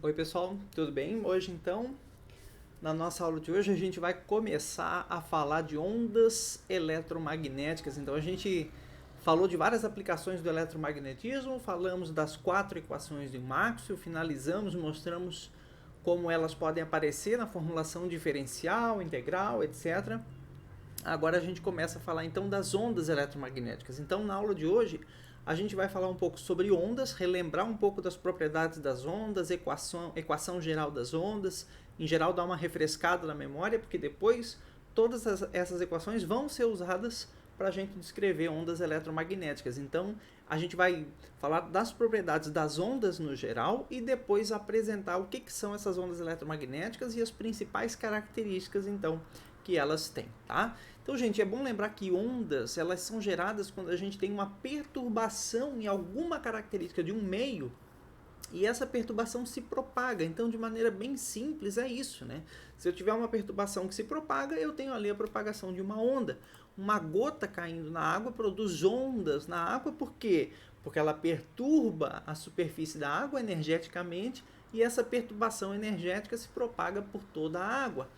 Oi pessoal, tudo bem? Hoje então, na nossa aula de hoje, a gente vai começar a falar de ondas eletromagnéticas. Então a gente falou de várias aplicações do eletromagnetismo, falamos das quatro equações de Maxwell, finalizamos, mostramos como elas podem aparecer na formulação diferencial, integral, etc. Agora a gente começa a falar então das ondas eletromagnéticas. Então na aula de hoje a gente vai falar um pouco sobre ondas, relembrar um pouco das propriedades das ondas, equação geral das ondas, em geral dar uma refrescada na memória, porque depois todas essas equações vão ser usadas para a gente descrever ondas eletromagnéticas. Então a gente vai falar das propriedades das ondas no geral e depois apresentar o que são essas ondas eletromagnéticas e as principais características então que elas têm, tá? Então, gente, é bom lembrar que ondas, elas são geradas quando a gente tem uma perturbação em alguma característica de um meio e essa perturbação se propaga. Então, de maneira bem simples, é isso, né? Se eu tiver uma perturbação que se propaga, eu tenho ali a propagação de uma onda. Uma gota caindo na água produz ondas na água, por quê? Porque ela perturba a superfície da água energeticamente e essa perturbação energética se propaga por toda a água.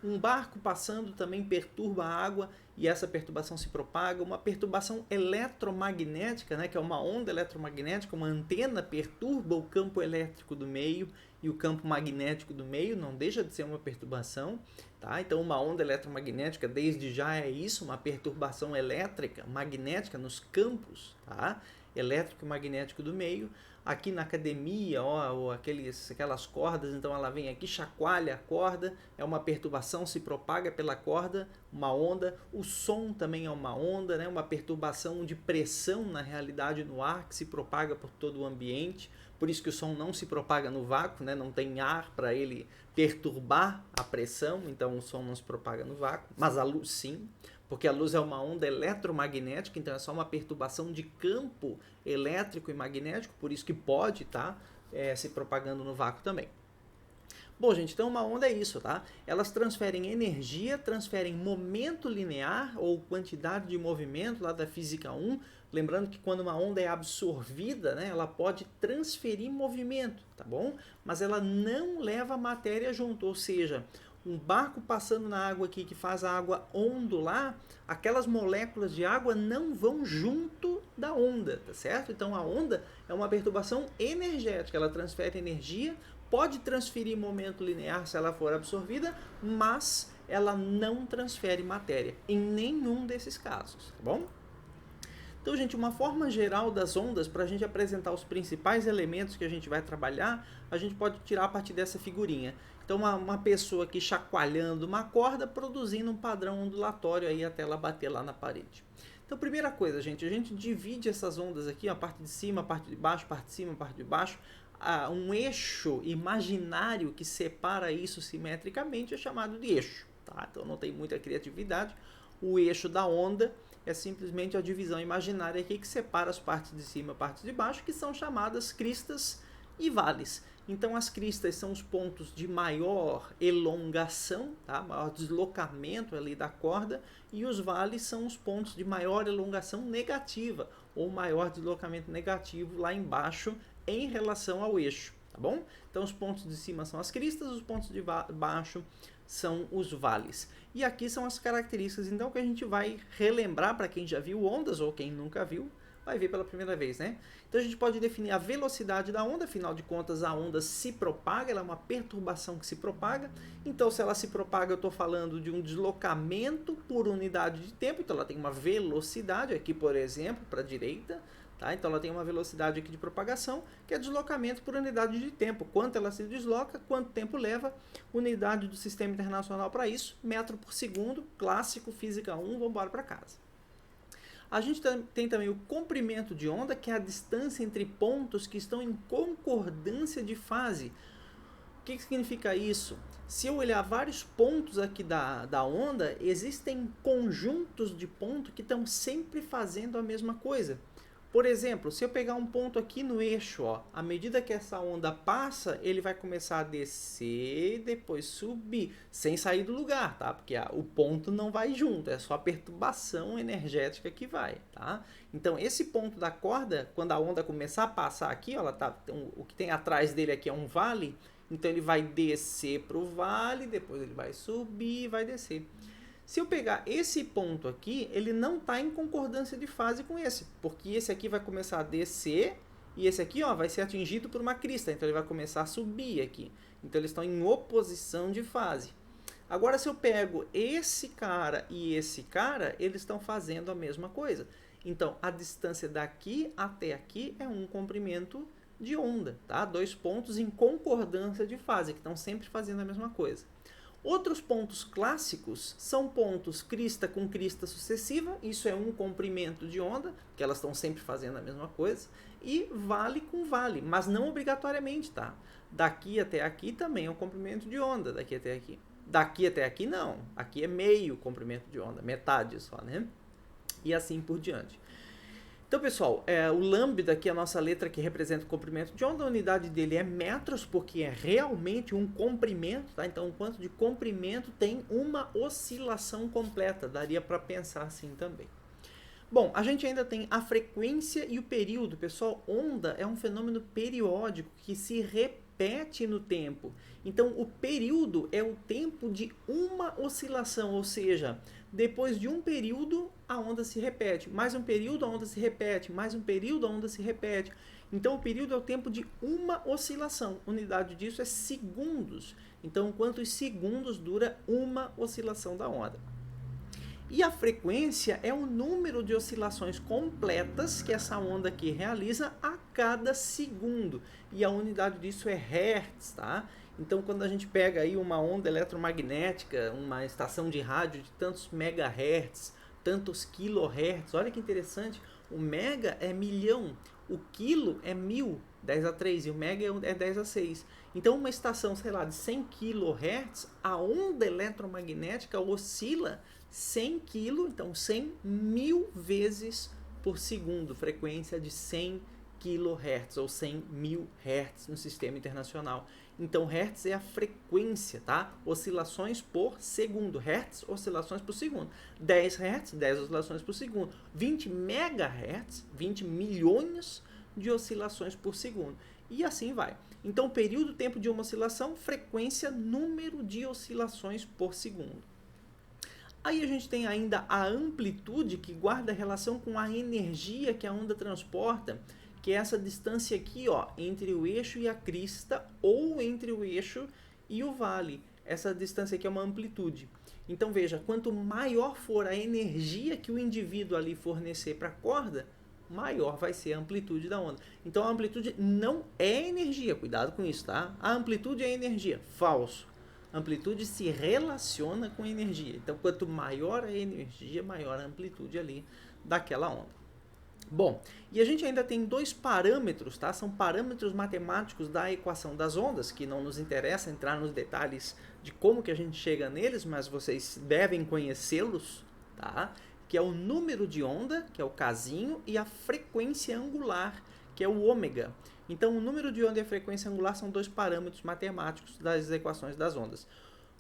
Um barco passando também perturba a água e essa perturbação se propaga. Uma perturbação eletromagnética, né, que é uma onda eletromagnética, uma antena perturba o campo elétrico do meio e o campo magnético do meio, não deixa de ser uma perturbação. Tá? Então, uma onda eletromagnética, desde já é isso, uma perturbação elétrica, magnética nos campos, tá? Elétrico e magnético do meio. Aqui na academia, ó, aquelas cordas, então ela vem aqui, chacoalha a corda, é uma perturbação, se propaga pela corda, uma onda. O som também é uma onda, né? Uma perturbação de pressão, na realidade, no ar, que se propaga por todo o ambiente. Por isso que o som não se propaga no vácuo, né? Não tem ar para ele perturbar a pressão, então o som não se propaga no vácuo, mas a luz sim, porque a luz é uma onda eletromagnética, então é só uma perturbação de campo elétrico e magnético, por isso que pode estar se propagando no vácuo também. Bom, gente, então uma onda é isso, tá? Elas transferem energia, transferem momento linear ou quantidade de movimento lá da física 1. Lembrando que quando uma onda é absorvida, né, ela pode transferir movimento, tá bom? Mas ela não leva matéria junto, ou seja, um barco passando na água aqui que faz a água ondular, aquelas moléculas de água não vão junto da onda, tá certo? Então a onda é uma perturbação energética, ela transfere energia, pode transferir momento linear se ela for absorvida, mas ela não transfere matéria em nenhum desses casos, tá bom? Então, gente, uma forma geral das ondas, para a gente apresentar os principais elementos que a gente vai trabalhar, a gente pode tirar a partir dessa figurinha. Então, uma pessoa aqui chacoalhando uma corda, produzindo um padrão ondulatório aí até ela bater lá na parede. Então, primeira coisa, gente, a gente divide essas ondas aqui, a parte de cima, a parte de baixo, parte de cima, a parte de baixo. Um eixo imaginário que separa isso simetricamente é chamado de eixo. Tá? Então, não tem muita criatividade. O eixo da onda é simplesmente a divisão imaginária aqui que separa as partes de cima e as partes de baixo, que são chamadas cristas e vales. Então as cristas são os pontos de maior elongação, tá? Maior deslocamento ali da corda, e os vales são os pontos de maior elongação negativa, ou maior deslocamento negativo lá embaixo em relação ao eixo, tá bom? Então os pontos de cima são as cristas, os pontos de baixo são os vales. E aqui são as características, então, que a gente vai relembrar para quem já viu ondas ou quem nunca viu, vai ver pela primeira vez, né? Então a gente pode definir a velocidade da onda, afinal de contas a onda se propaga, ela é uma perturbação que se propaga. Então se ela se propaga, eu estou falando de um deslocamento por unidade de tempo, então ela tem uma velocidade, aqui por exemplo, para a direita, tá? Então ela tem uma velocidade aqui de propagação, que é deslocamento por unidade de tempo. Quanto ela se desloca, quanto tempo leva, unidade do Sistema Internacional para isso, metro por segundo, clássico, física 1, vamos embora para casa. A gente tem também o comprimento de onda, que é a distância entre pontos que estão em concordância de fase. O que significa isso? Se eu olhar vários pontos aqui da onda, existem conjuntos de pontos que estão sempre fazendo a mesma coisa. Por exemplo, se eu pegar um ponto aqui no eixo, ó, à medida que essa onda passa, ele vai começar a descer, depois subir, sem sair do lugar, tá? Porque o ponto não vai junto, é só a perturbação energética que vai, tá? Então, esse ponto da corda, quando a onda começar a passar aqui, ó, o que tem atrás dele aqui é um vale, então ele vai descer para o vale, depois ele vai subir e vai descer. Se eu pegar esse ponto aqui, ele não está em concordância de fase com esse, porque esse aqui vai começar a descer e esse aqui, ó, vai ser atingido por uma crista, então ele vai começar a subir aqui. Então eles estão em oposição de fase. Agora, se eu pego esse cara e esse cara, eles estão fazendo a mesma coisa. Então, a distância daqui até aqui é um comprimento de onda, tá? Dois pontos em concordância de fase, que estão sempre fazendo a mesma coisa. Outros pontos clássicos são pontos crista com crista sucessiva, isso é um comprimento de onda, que elas estão sempre fazendo a mesma coisa, e vale com vale, mas não obrigatoriamente, tá? Daqui até aqui também é um comprimento de onda, daqui até aqui. Daqui até aqui não, aqui é meio comprimento de onda, metade só, né? E assim por diante. Então, pessoal, o lambda, que é a nossa letra que representa o comprimento de onda, a unidade dele é metros, porque é realmente um comprimento, tá? Então, o quanto de comprimento tem uma oscilação completa, daria para pensar assim também. Bom, a gente ainda tem a frequência e o período. Pessoal, onda é um fenômeno periódico que se repete no tempo. Então, o período é o tempo de uma oscilação, ou seja, depois de um período, a onda se repete. Mais um período, a onda se repete. Mais um período, a onda se repete. Então, o período é o tempo de uma oscilação. A unidade disso é segundos. Então, quantos segundos dura uma oscilação da onda? E a frequência é o número de oscilações completas que essa onda aqui realiza a cada segundo. E a unidade disso é Hertz, tá? Então, quando a gente pega aí uma onda eletromagnética, uma estação de rádio de tantos megahertz, tantos kilohertz, olha que interessante, o mega é milhão, o quilo é 1000, 10 a 3, e o mega é 10 a 6. Então, uma estação, sei lá, de 100 kHz, a onda eletromagnética oscila 100 kg, então 100 mil vezes por segundo, frequência de 100 kHz ou 100 mil Hz no sistema internacional. Então, Hertz é a frequência, tá? Oscilações por segundo. Hertz, oscilações por segundo. 10 Hz, 10 oscilações por segundo. 20 MHz, 20 milhões de oscilações por segundo. E assim vai. Então, período, tempo de uma oscilação, frequência, número de oscilações por segundo. Aí a gente tem ainda a amplitude, que guarda relação com a energia que a onda transporta, que é essa distância aqui, ó, entre o eixo e a crista, ou entre o eixo e o vale. Essa distância aqui é uma amplitude. Então veja, quanto maior for a energia que o indivíduo ali fornecer para a corda, maior vai ser a amplitude da onda. Então a amplitude não é energia, cuidado com isso, tá? A amplitude é energia, falso. A amplitude se relaciona com energia. Então quanto maior a energia, maior a amplitude ali daquela onda. Bom, e a gente ainda tem dois parâmetros, tá? São parâmetros matemáticos da equação das ondas, que não nos interessa entrar nos detalhes de como que a gente chega neles, mas vocês devem conhecê-los, tá? Que é o número de onda, que é o casinho, e a frequência angular, que é o ômega. Então, o número de onda e a frequência angular são dois parâmetros matemáticos das equações das ondas.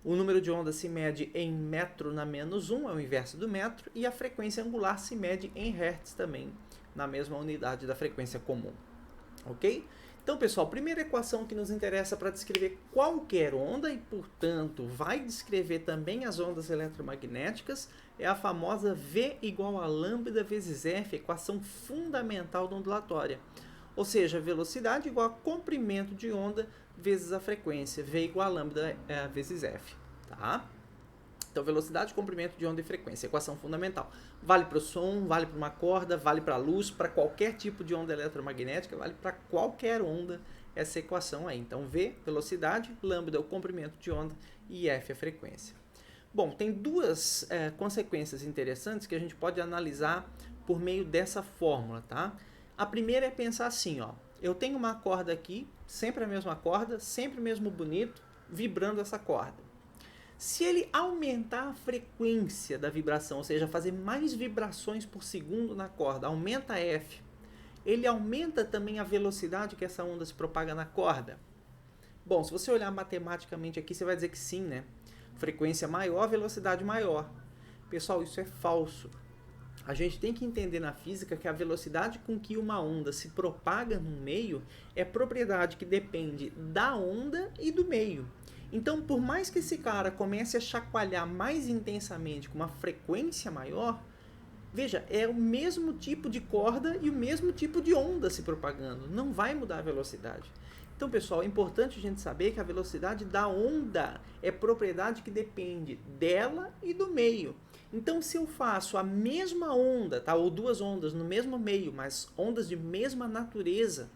O número de onda se mede em metro na menos 1, é o inverso do metro, e a frequência angular se mede em hertz também, na mesma unidade da frequência comum. Ok? Então, pessoal, primeira equação que nos interessa para descrever qualquer onda e, portanto, vai descrever também as ondas eletromagnéticas é a famosa V igual a lambda vezes F, equação fundamental da ondulatória. Ou seja, velocidade igual a comprimento de onda vezes a frequência, V igual a lambda vezes F. Tá? Então, velocidade, comprimento de onda e frequência, equação fundamental. Vale para o som, vale para uma corda, vale para a luz, para qualquer tipo de onda eletromagnética, vale para qualquer onda essa equação aí. Então, V, velocidade, lambda, o comprimento de onda e F, a frequência. Bom, tem duas consequências interessantes que a gente pode analisar por meio dessa fórmula, tá? A primeira é pensar assim, ó. Eu tenho uma corda aqui, sempre a mesma corda, sempre o mesmo bonito, vibrando essa corda. Se ele aumentar a frequência da vibração, ou seja, fazer mais vibrações por segundo na corda, aumenta F, ele aumenta também a velocidade que essa onda se propaga na corda? Bom, se você olhar matematicamente aqui, você vai dizer que sim, né? Frequência maior, velocidade maior. Pessoal, isso é falso. A gente tem que entender na física que a velocidade com que uma onda se propaga no meio é propriedade que depende da onda e do meio. Então, por mais que esse cara comece a chacoalhar mais intensamente com uma frequência maior, veja, é o mesmo tipo de corda e o mesmo tipo de onda se propagando. Não vai mudar a velocidade. Então, pessoal, é importante a gente saber que a velocidade da onda é propriedade que depende dela e do meio. Então, se eu faço a mesma onda, tá, ou duas ondas no mesmo meio, mas ondas de mesma natureza,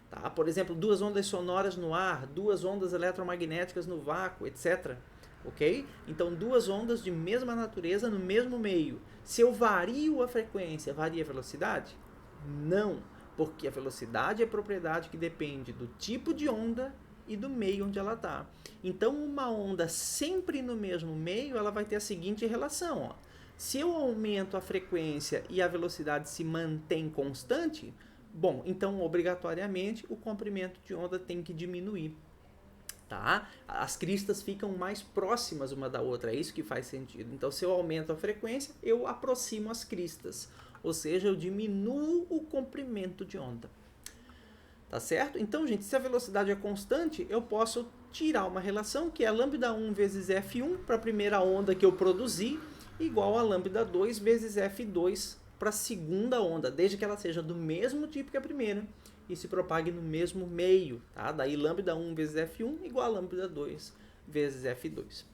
tá? Por exemplo, duas ondas sonoras no ar, duas ondas eletromagnéticas no vácuo, etc. Ok? Então, duas ondas de mesma natureza no mesmo meio. Se eu vario a frequência, varia a velocidade? Não, porque a velocidade é propriedade que depende do tipo de onda e do meio onde ela está. Então, uma onda sempre no mesmo meio, ela vai ter a seguinte relação. Ó. Se eu aumento a frequência e a velocidade se mantém constante, bom, então obrigatoriamente o comprimento de onda tem que diminuir. Tá? As cristas ficam mais próximas uma da outra, é isso que faz sentido. Então, se eu aumento a frequência, eu aproximo as cristas, ou seja, eu diminuo o comprimento de onda. Tá certo? Então, gente, se a velocidade é constante, eu posso tirar uma relação que é lambda 1 vezes F1 para a primeira onda que eu produzi, igual a lambda 2 vezes F2 para a segunda onda, desde que ela seja do mesmo tipo que a primeira e se propague no mesmo meio. Tá? Daí lambda 1 vezes F1 igual a lambda 2 vezes F2.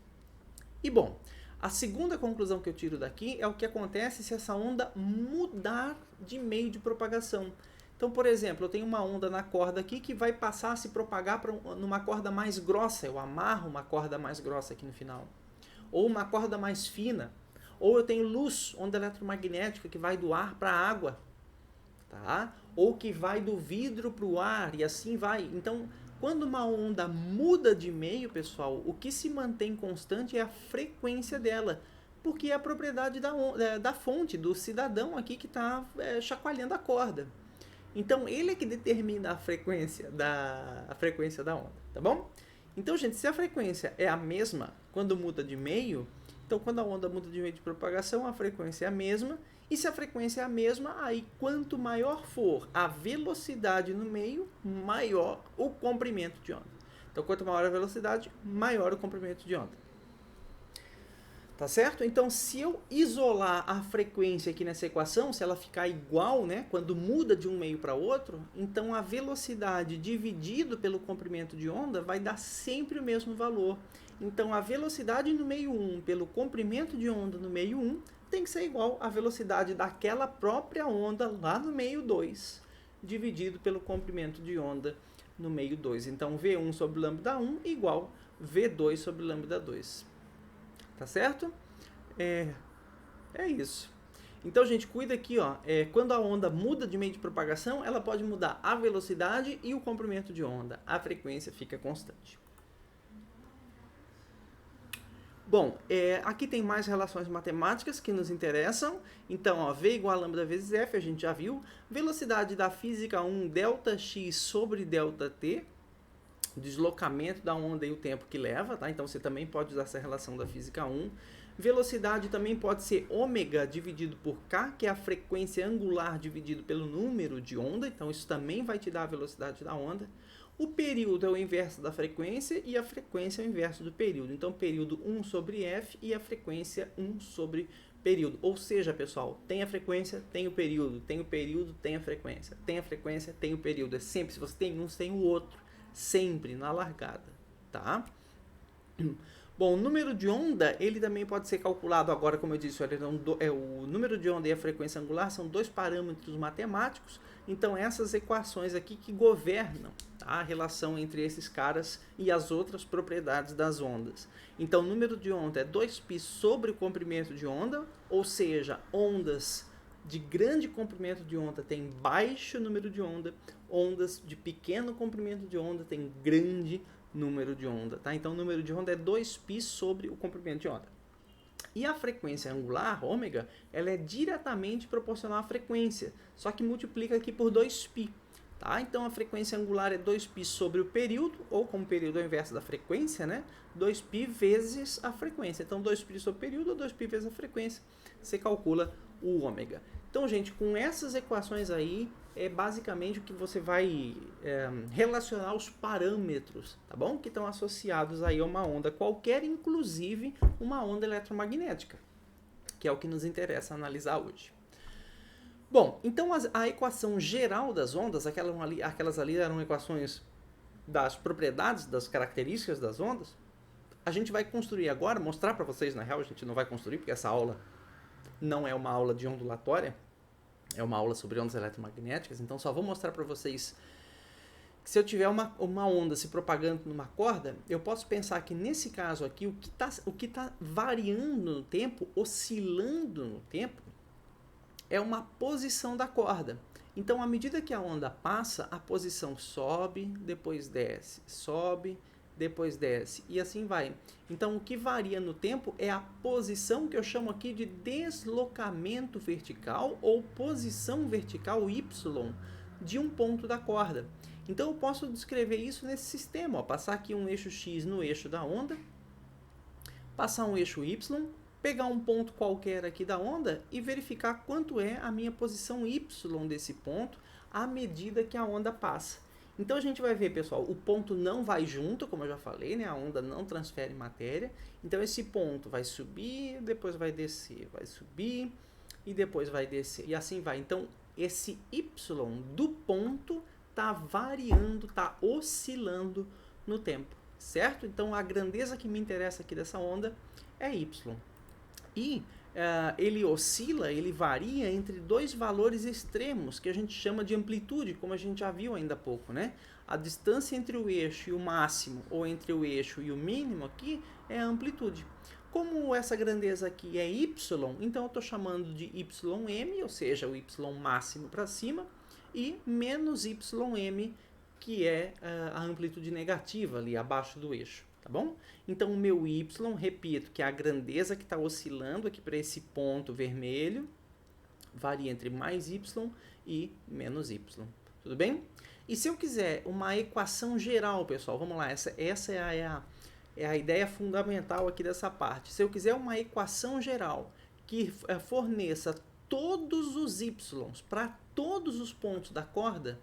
E bom, a segunda conclusão que eu tiro daqui é o que acontece se essa onda mudar de meio de propagação. Então, por exemplo, eu tenho uma onda na corda aqui que vai passar a se propagar numa corda mais grossa. Eu amarro uma corda mais grossa aqui no final. Ou uma corda mais fina. Ou eu tenho luz, onda eletromagnética, que vai do ar para a água. Tá? Ou que vai do vidro para o ar e assim vai. Então, quando uma onda muda de meio, pessoal, o que se mantém constante é a frequência dela. Porque é a propriedade da fonte, do cidadão aqui que está chacoalhando a corda. Então, ele é que determina a frequência da onda, tá bom? Então, gente, se a frequência é a mesma quando muda de meio, então quando a onda muda de meio de propagação, a frequência é a mesma. E se a frequência é a mesma, aí quanto maior for a velocidade no meio, maior o comprimento de onda. Então, quanto maior a velocidade, maior o comprimento de onda. Tá certo? Então, se eu isolar a frequência aqui nessa equação, se ela ficar igual, né, quando muda de um meio para outro, então a velocidade dividido pelo comprimento de onda vai dar sempre o mesmo valor. Então, a velocidade no meio 1 pelo comprimento de onda no meio 1 tem que ser igual à velocidade daquela própria onda lá no meio 2, dividido pelo comprimento de onda no meio 2. Então, V1 sobre lambda 1 igual V2 sobre lambda 2. Tá certo? É isso. Então, gente, cuida aqui, ó. Quando a onda muda de meio de propagação, ela pode mudar a velocidade e o comprimento de onda. A frequência fica constante. Bom, aqui tem mais relações matemáticas que nos interessam. Então, ó, V igual a lambda vezes F, a gente já viu. Velocidade da física 1, ΔX sobre ΔT. Deslocamento da onda e o tempo que leva, tá? Então você também pode usar essa relação da física 1. Velocidade também pode ser ômega dividido por k, que é a frequência angular dividido pelo número de onda, então isso também vai te dar a velocidade da onda. O período é o inverso da frequência e a frequência é o inverso do período. Então, período 1 sobre f e a frequência 1 sobre período. Ou seja, pessoal, tem a frequência, tem o período, tem o período, tem a frequência. Tem a frequência, tem o período. É sempre, se você tem um, você tem o outro. Sempre na largada, tá? Bom, o número de onda, ele também pode ser calculado agora, como eu disse, o número de onda e a frequência angular são dois parâmetros matemáticos, então essas equações aqui que governam, tá, a relação entre esses caras e as outras propriedades das ondas. Então, o número de onda é 2π sobre o comprimento de onda, ou seja, ondas de grande comprimento de onda tem baixo número de onda, ondas de pequeno comprimento de onda tem grande número de onda, tá? Então, o número de onda é 2π sobre o comprimento de onda. E a frequência angular, ômega, ela é diretamente proporcional à frequência, só que multiplica aqui por 2π. Tá? Então a frequência angular é 2π sobre o período, ou como período é o inverso da frequência, né? 2π vezes a frequência. Então 2π sobre o período ou 2π vezes a frequência, você calcula o ômega. Então, gente, com essas equações aí, é basicamente o que você vai relacionar os parâmetros, tá bom? Que estão associados aí a uma onda qualquer, inclusive uma onda eletromagnética, que é o que nos interessa analisar hoje. Bom, então a equação geral das ondas, aquelas ali eram equações das propriedades, das características das ondas. A gente vai construir agora, mostrar para vocês, na real, a gente não vai construir, porque essa aula não é uma aula de ondulatória, é uma aula sobre ondas eletromagnéticas, então só vou mostrar para vocês que se eu tiver uma onda se propagando numa corda, eu posso pensar que nesse caso aqui, o que tá variando no tempo, oscilando no tempo, é uma posição da corda. Então, à medida que a onda passa, a posição sobe, depois desce, sobe, depois desce, e assim vai. Então, o que varia no tempo é a posição que eu chamo aqui de deslocamento vertical ou posição vertical y de um ponto da corda. Então, eu posso descrever isso nesse sistema, ó, passar aqui um eixo x no eixo da onda, passar um eixo y, pegar um ponto qualquer aqui da onda e verificar quanto é a minha posição y desse ponto à medida que a onda passa. Então a gente vai ver, pessoal, o ponto não vai junto, como eu já falei, né? A onda não transfere matéria. Então esse ponto vai subir, depois vai descer, vai subir e depois vai descer. E assim vai. Então esse y do ponto está variando, está oscilando no tempo, certo? Então a grandeza que me interessa aqui dessa onda é y. E ele oscila, ele varia entre dois valores extremos, que a gente chama de amplitude, como a gente já viu ainda há pouco, né? A distância entre o eixo e o máximo, ou entre o eixo e o mínimo aqui, é a amplitude. Como essa grandeza aqui é y, então eu estou chamando de ym, ou seja, o y máximo para cima, e menos ym, que é a amplitude negativa ali abaixo do eixo. Tá bom? Então, o meu y, repito, que é a grandeza que está oscilando aqui para esse ponto vermelho, varia entre mais y e menos y. Tudo bem? E se eu quiser uma equação geral, pessoal, vamos lá, essa é a ideia fundamental aqui dessa parte. Se eu quiser uma equação geral que forneça todos os y para todos os pontos da corda,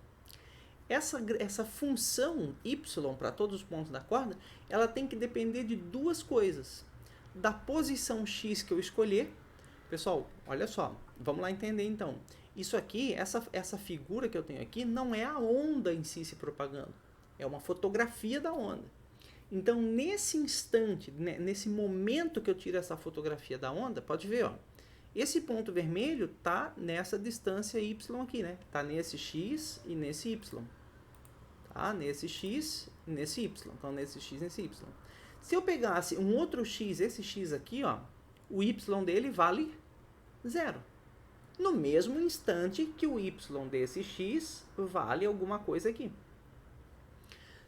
essa função y para todos os pontos da corda, ela tem que depender de duas coisas. Da posição x que eu escolher. Pessoal, olha só, vamos lá entender então. Isso aqui, essa figura que eu tenho aqui, não é a onda em si se propagando. É uma fotografia da onda. Então, nesse instante, nesse momento que eu tiro essa fotografia da onda, pode ver, ó. Esse ponto vermelho está nessa distância y aqui, né? Está nesse x e nesse y. Tá? Nesse x e nesse y. Então, nesse x e nesse y. Se eu pegasse um outro x, esse x aqui, ó, o y dele vale 0. No mesmo instante que o y desse x vale alguma coisa aqui.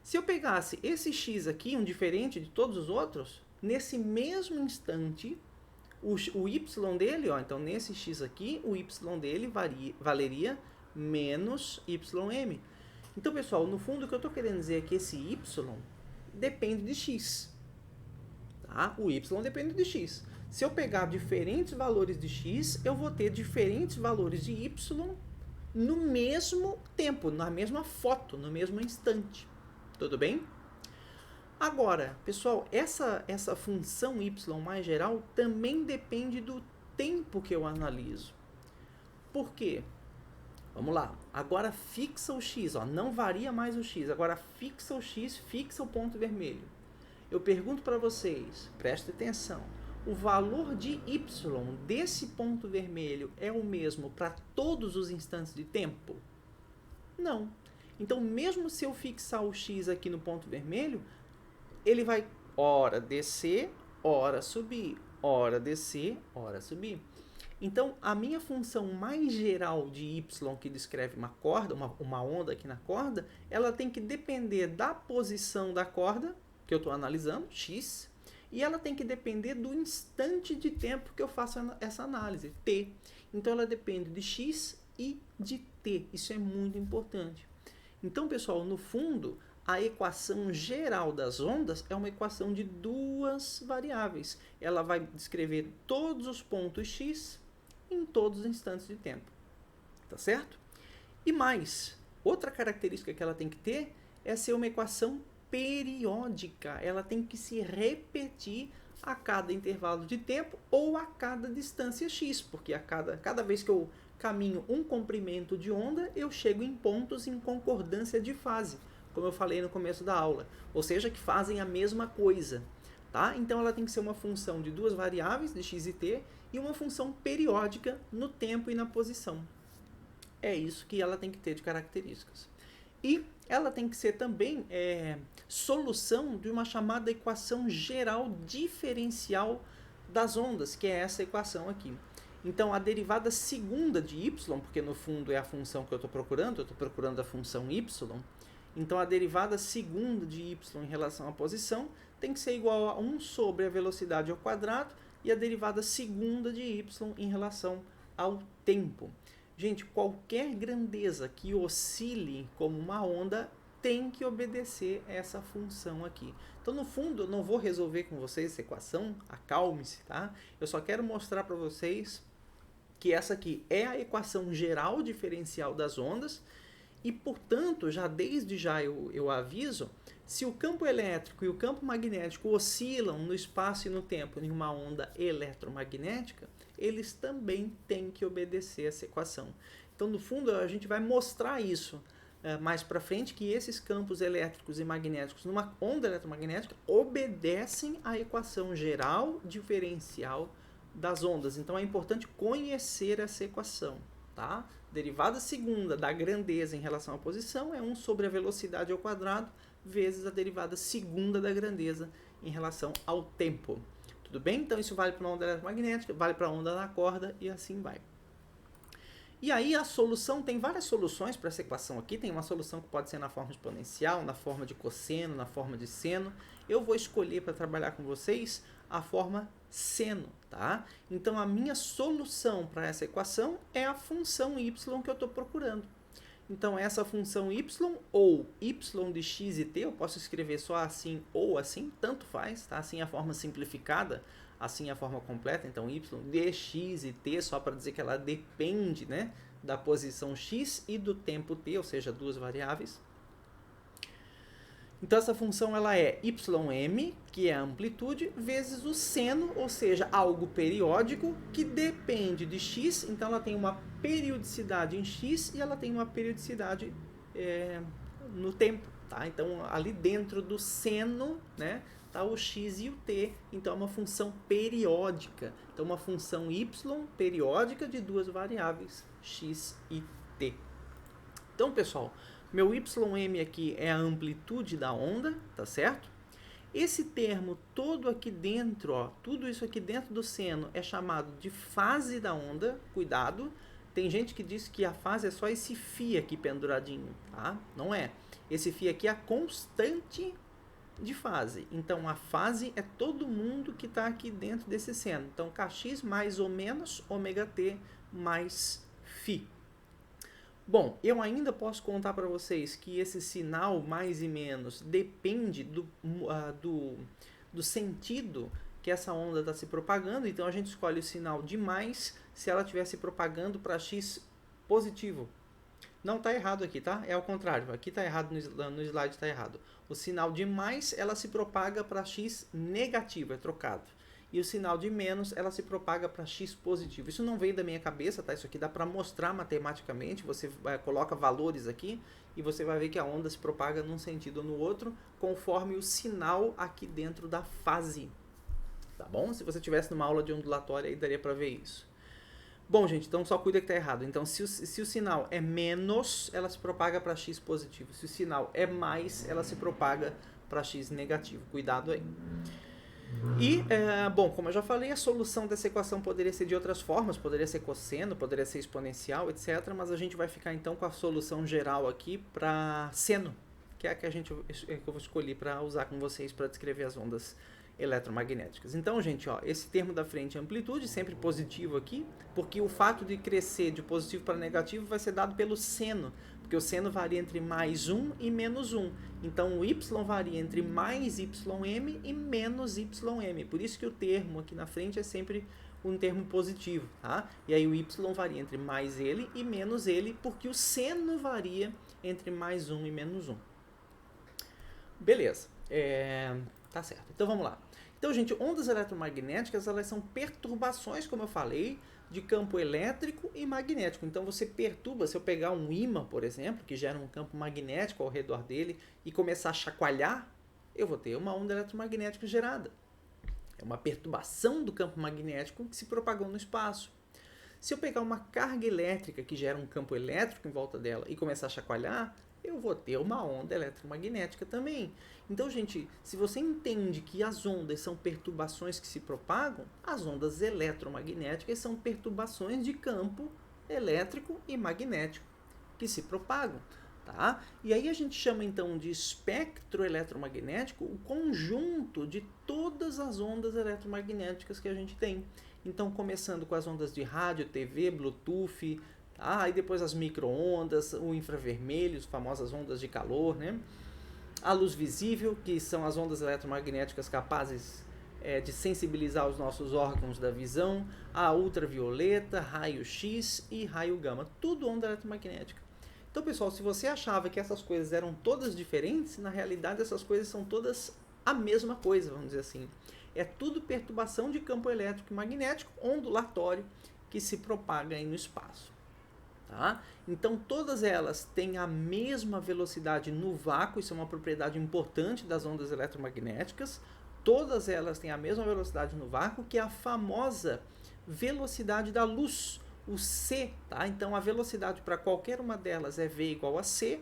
Se eu pegasse esse x aqui, um diferente de todos os outros, nesse mesmo instante, o y dele, ó, então nesse x aqui, o y dele valeria menos ym. Então, pessoal, no fundo o que eu estou querendo dizer é que esse y depende de x. Tá? O y depende de x. Se eu pegar diferentes valores de x, eu vou ter diferentes valores de y no mesmo tempo, na mesma foto, no mesmo instante. Tudo bem? Agora, pessoal, essa função y mais geral também depende do tempo que eu analiso. Por quê? Vamos lá. Agora fixa o x, ó, não varia mais o x. Agora fixa o x, fixa o ponto vermelho. Eu pergunto para vocês, prestem atenção, o valor de y desse ponto vermelho é o mesmo para todos os instantes de tempo? Não. Então, mesmo se eu fixar o x aqui no ponto vermelho, ele vai ora descer, ora subir, ora descer, ora subir. Então, a minha função mais geral de y, que descreve uma corda, uma onda aqui na corda, ela tem que depender da posição da corda, que eu estou analisando, x, E ela tem que depender do instante de tempo que eu faço essa análise, t. Então ela depende de x e de t. Isso é muito importante. Então, pessoal, no fundo, a equação geral das ondas é uma equação de duas variáveis. Ela vai descrever todos os pontos x em todos os instantes de tempo. Tá certo? E mais, outra característica que ela tem que ter é ser uma equação periódica. Ela tem que se repetir a cada intervalo de tempo ou a cada distância x, porque cada vez que eu caminho um comprimento de onda, eu chego em pontos em concordância de fase, como eu falei no começo da aula, ou seja, que fazem a mesma coisa. Tá? Então ela tem que ser uma função de duas variáveis, de x e t, e uma função periódica no tempo e na posição. É isso que ela tem que ter de características. E ela tem que ser também solução de uma chamada equação geral diferencial das ondas, que é essa equação aqui. Então, a derivada segunda de y, porque no fundo é a função que eu estou procurando a função y, então a derivada segunda de y em relação à posição tem que ser igual a 1 sobre a velocidade ao quadrado e a derivada segunda de y em relação ao tempo. Gente, qualquer grandeza que oscile como uma onda tem que obedecer essa função aqui. Então, no fundo, eu não vou resolver com vocês essa equação, acalme-se, tá? Eu só quero mostrar para vocês que essa aqui é a equação geral diferencial das ondas e, portanto, desde já eu aviso, se o campo elétrico e o campo magnético oscilam no espaço e no tempo em uma onda eletromagnética, eles também têm que obedecer essa equação. Então, no fundo, a gente vai mostrar isso mais para frente, que esses campos elétricos e magnéticos numa onda eletromagnética obedecem à equação geral diferencial das ondas. Então, é importante conhecer essa equação. Tá? Derivada segunda da grandeza em relação à posição é 1 sobre a velocidade ao quadrado vezes a derivada segunda da grandeza em relação ao tempo. Tudo bem? Então, isso vale para uma onda eletromagnética, vale para a onda na corda e assim vai. E aí, a solução, tem várias soluções para essa equação aqui. Tem uma solução que pode ser na forma exponencial, na forma de cosseno, na forma de seno. Eu vou escolher para trabalhar com vocês a forma seno, tá? Então, a minha solução para essa equação é a função y que eu estou procurando. Então, essa função y ou y de x e t, eu posso escrever só assim ou assim, tanto faz, tá? Assim a forma simplificada, assim a forma completa. Então, y de x e t, só para dizer que ela depende, né, da posição x e do tempo t, ou seja, duas variáveis. Então, essa função ela é ym, que é a amplitude, vezes o seno, ou seja, algo periódico que depende de x. Então, ela tem uma periodicidade em x e ela tem uma periodicidade no tempo. Tá? Então, ali dentro do seno, né, tá o x e o t. Então, é uma função periódica. Então, uma função y periódica de duas variáveis, x e t. Então, pessoal, meu ym aqui é a amplitude da onda, tá certo? Esse termo todo aqui dentro, ó, tudo isso aqui dentro do seno é chamado de fase da onda. Cuidado, tem gente que diz que a fase é só esse φ aqui penduradinho, tá? Não é. Esse φ aqui é a constante de fase. Então, a fase é todo mundo que está aqui dentro desse seno. Então, kx mais ou menos ômega-t mais φ. Bom, eu ainda posso contar para vocês que esse sinal mais e menos depende do sentido que essa onda está se propagando. Então, a gente escolhe o sinal de mais se ela estiver se propagando para x positivo. Não está errado aqui, tá? É ao contrário. Aqui está errado, no slide está errado. O sinal de mais, ela se propaga para x negativo, é trocado. E o sinal de menos, ela se propaga para x positivo. Isso não veio da minha cabeça, tá? Isso aqui dá para mostrar matematicamente. Você coloca valores aqui e você vai ver que a onda se propaga num sentido ou no outro, conforme o sinal aqui dentro da fase. Tá bom? Se você tivesse numa aula de ondulatória, aí daria para ver isso. Bom, gente, então só cuida que está errado. Então, se o sinal é menos, ela se propaga para x positivo. Se o sinal é mais, ela se propaga para x negativo. Cuidado aí. E, bom, como eu já falei, a solução dessa equação poderia ser de outras formas, poderia ser cosseno, poderia ser exponencial, etc. Mas a gente vai ficar então com a solução geral aqui para seno, que é a que eu escolhi para usar com vocês para descrever as ondas eletromagnéticas. Então, gente, ó, esse termo da frente é amplitude, sempre positivo aqui, porque o fato de crescer de positivo para negativo vai ser dado pelo seno, porque o seno varia entre mais 1 e menos 1. Então, o y varia entre mais ym e menos ym. Por isso que o termo aqui na frente é sempre um termo positivo, tá? E aí o y varia entre mais ele e menos ele, porque o seno varia entre mais 1 e menos 1. Beleza. Tá certo. Então, vamos lá. Então, gente, ondas eletromagnéticas, elas são perturbações, como eu falei, de campo elétrico e magnético. Então, você perturba, se eu pegar um ímã, por exemplo, que gera um campo magnético ao redor dele e começar a chacoalhar, eu vou ter uma onda eletromagnética gerada. É uma perturbação do campo magnético que se propagou no espaço. Se eu pegar uma carga elétrica que gera um campo elétrico em volta dela e começar a chacoalhar, eu vou ter uma onda eletromagnética também. Então, gente, se você entende que as ondas são perturbações que se propagam, as ondas eletromagnéticas são perturbações de campo elétrico e magnético que se propagam, tá? E aí a gente chama então de espectro eletromagnético o conjunto de todas as ondas eletromagnéticas que a gente tem. Então, começando com as ondas de rádio, TV, Bluetooth, aí depois as micro-ondas, o infravermelho, as famosas ondas de calor, né? A luz visível, que são as ondas eletromagnéticas capazes de sensibilizar os nossos órgãos da visão, a ultravioleta, raio-x e raio gama, tudo onda eletromagnética. Então, pessoal, se você achava que essas coisas eram todas diferentes, na realidade essas coisas são todas a mesma coisa, vamos dizer assim. É tudo perturbação de campo elétrico e magnético ondulatório que se propaga aí no espaço. Tá? Então, todas elas têm a mesma velocidade no vácuo, isso é uma propriedade importante das ondas eletromagnéticas. Todas elas têm a mesma velocidade no vácuo, que é a famosa velocidade da luz, o c. Tá? Então, a velocidade para qualquer uma delas é v igual a c,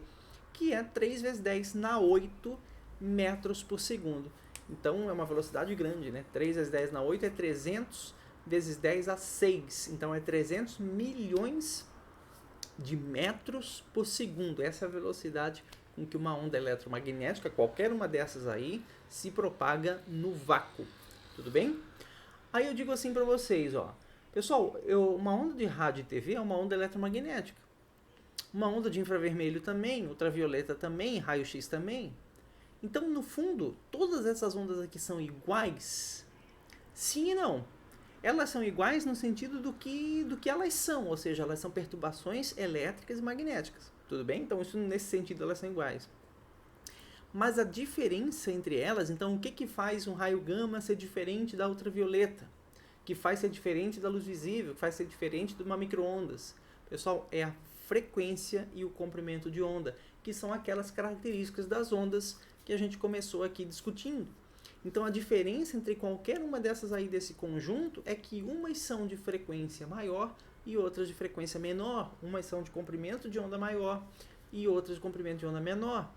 que é 3 vezes 10 na 8 metros por segundo. Então, é uma velocidade grande, né? 3 vezes 10 na 8 é 300 vezes 10 a 6. Então, é 300 milhões de metros por segundo. Essa é a velocidade com que uma onda eletromagnética, qualquer uma dessas aí, se propaga no vácuo. Tudo bem? Aí eu digo assim para vocês, ó. Pessoal, uma onda de rádio e TV é uma onda eletromagnética. Uma onda de infravermelho também, ultravioleta também, raio-x também. Então, no fundo, todas essas ondas aqui são iguais? Sim e não. Elas são iguais no sentido do que elas são, ou seja, elas são perturbações elétricas e magnéticas. Tudo bem? Então, isso, nesse sentido, elas são iguais. Mas a diferença entre elas, então, o que faz um raio gama ser diferente da ultravioleta? Que faz ser diferente da luz visível? Que faz ser diferente de uma micro-ondas? Pessoal, é a frequência e o comprimento de onda, que são aquelas características das ondas que a gente começou aqui discutindo. Então, a diferença entre qualquer uma dessas aí desse conjunto é que umas são de frequência maior e outras de frequência menor. Umas são de comprimento de onda maior e outras de comprimento de onda menor.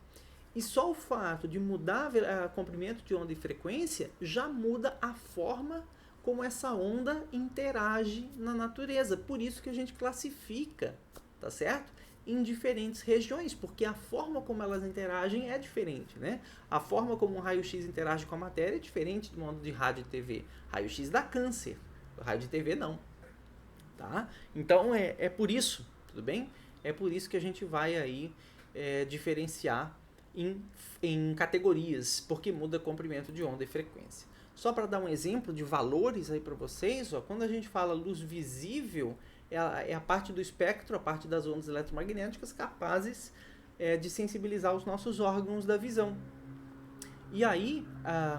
E só o fato de mudar o comprimento de onda e frequência já muda a forma como essa onda interage na natureza. Por isso que a gente classifica, tá certo? Em diferentes regiões, porque a forma como elas interagem é diferente, né? A forma como um raio-x interage com a matéria é diferente de uma onda de rádio e TV. Raio-x dá câncer, rádio e TV não, tá? Então é por isso, tudo bem? É por isso que a gente vai aí diferenciar em categorias, porque muda comprimento de onda e frequência. Só para dar um exemplo de valores aí para vocês, ó, quando a gente fala luz visível, é a parte do espectro, a parte das ondas eletromagnéticas capazes de sensibilizar os nossos órgãos da visão. E aí,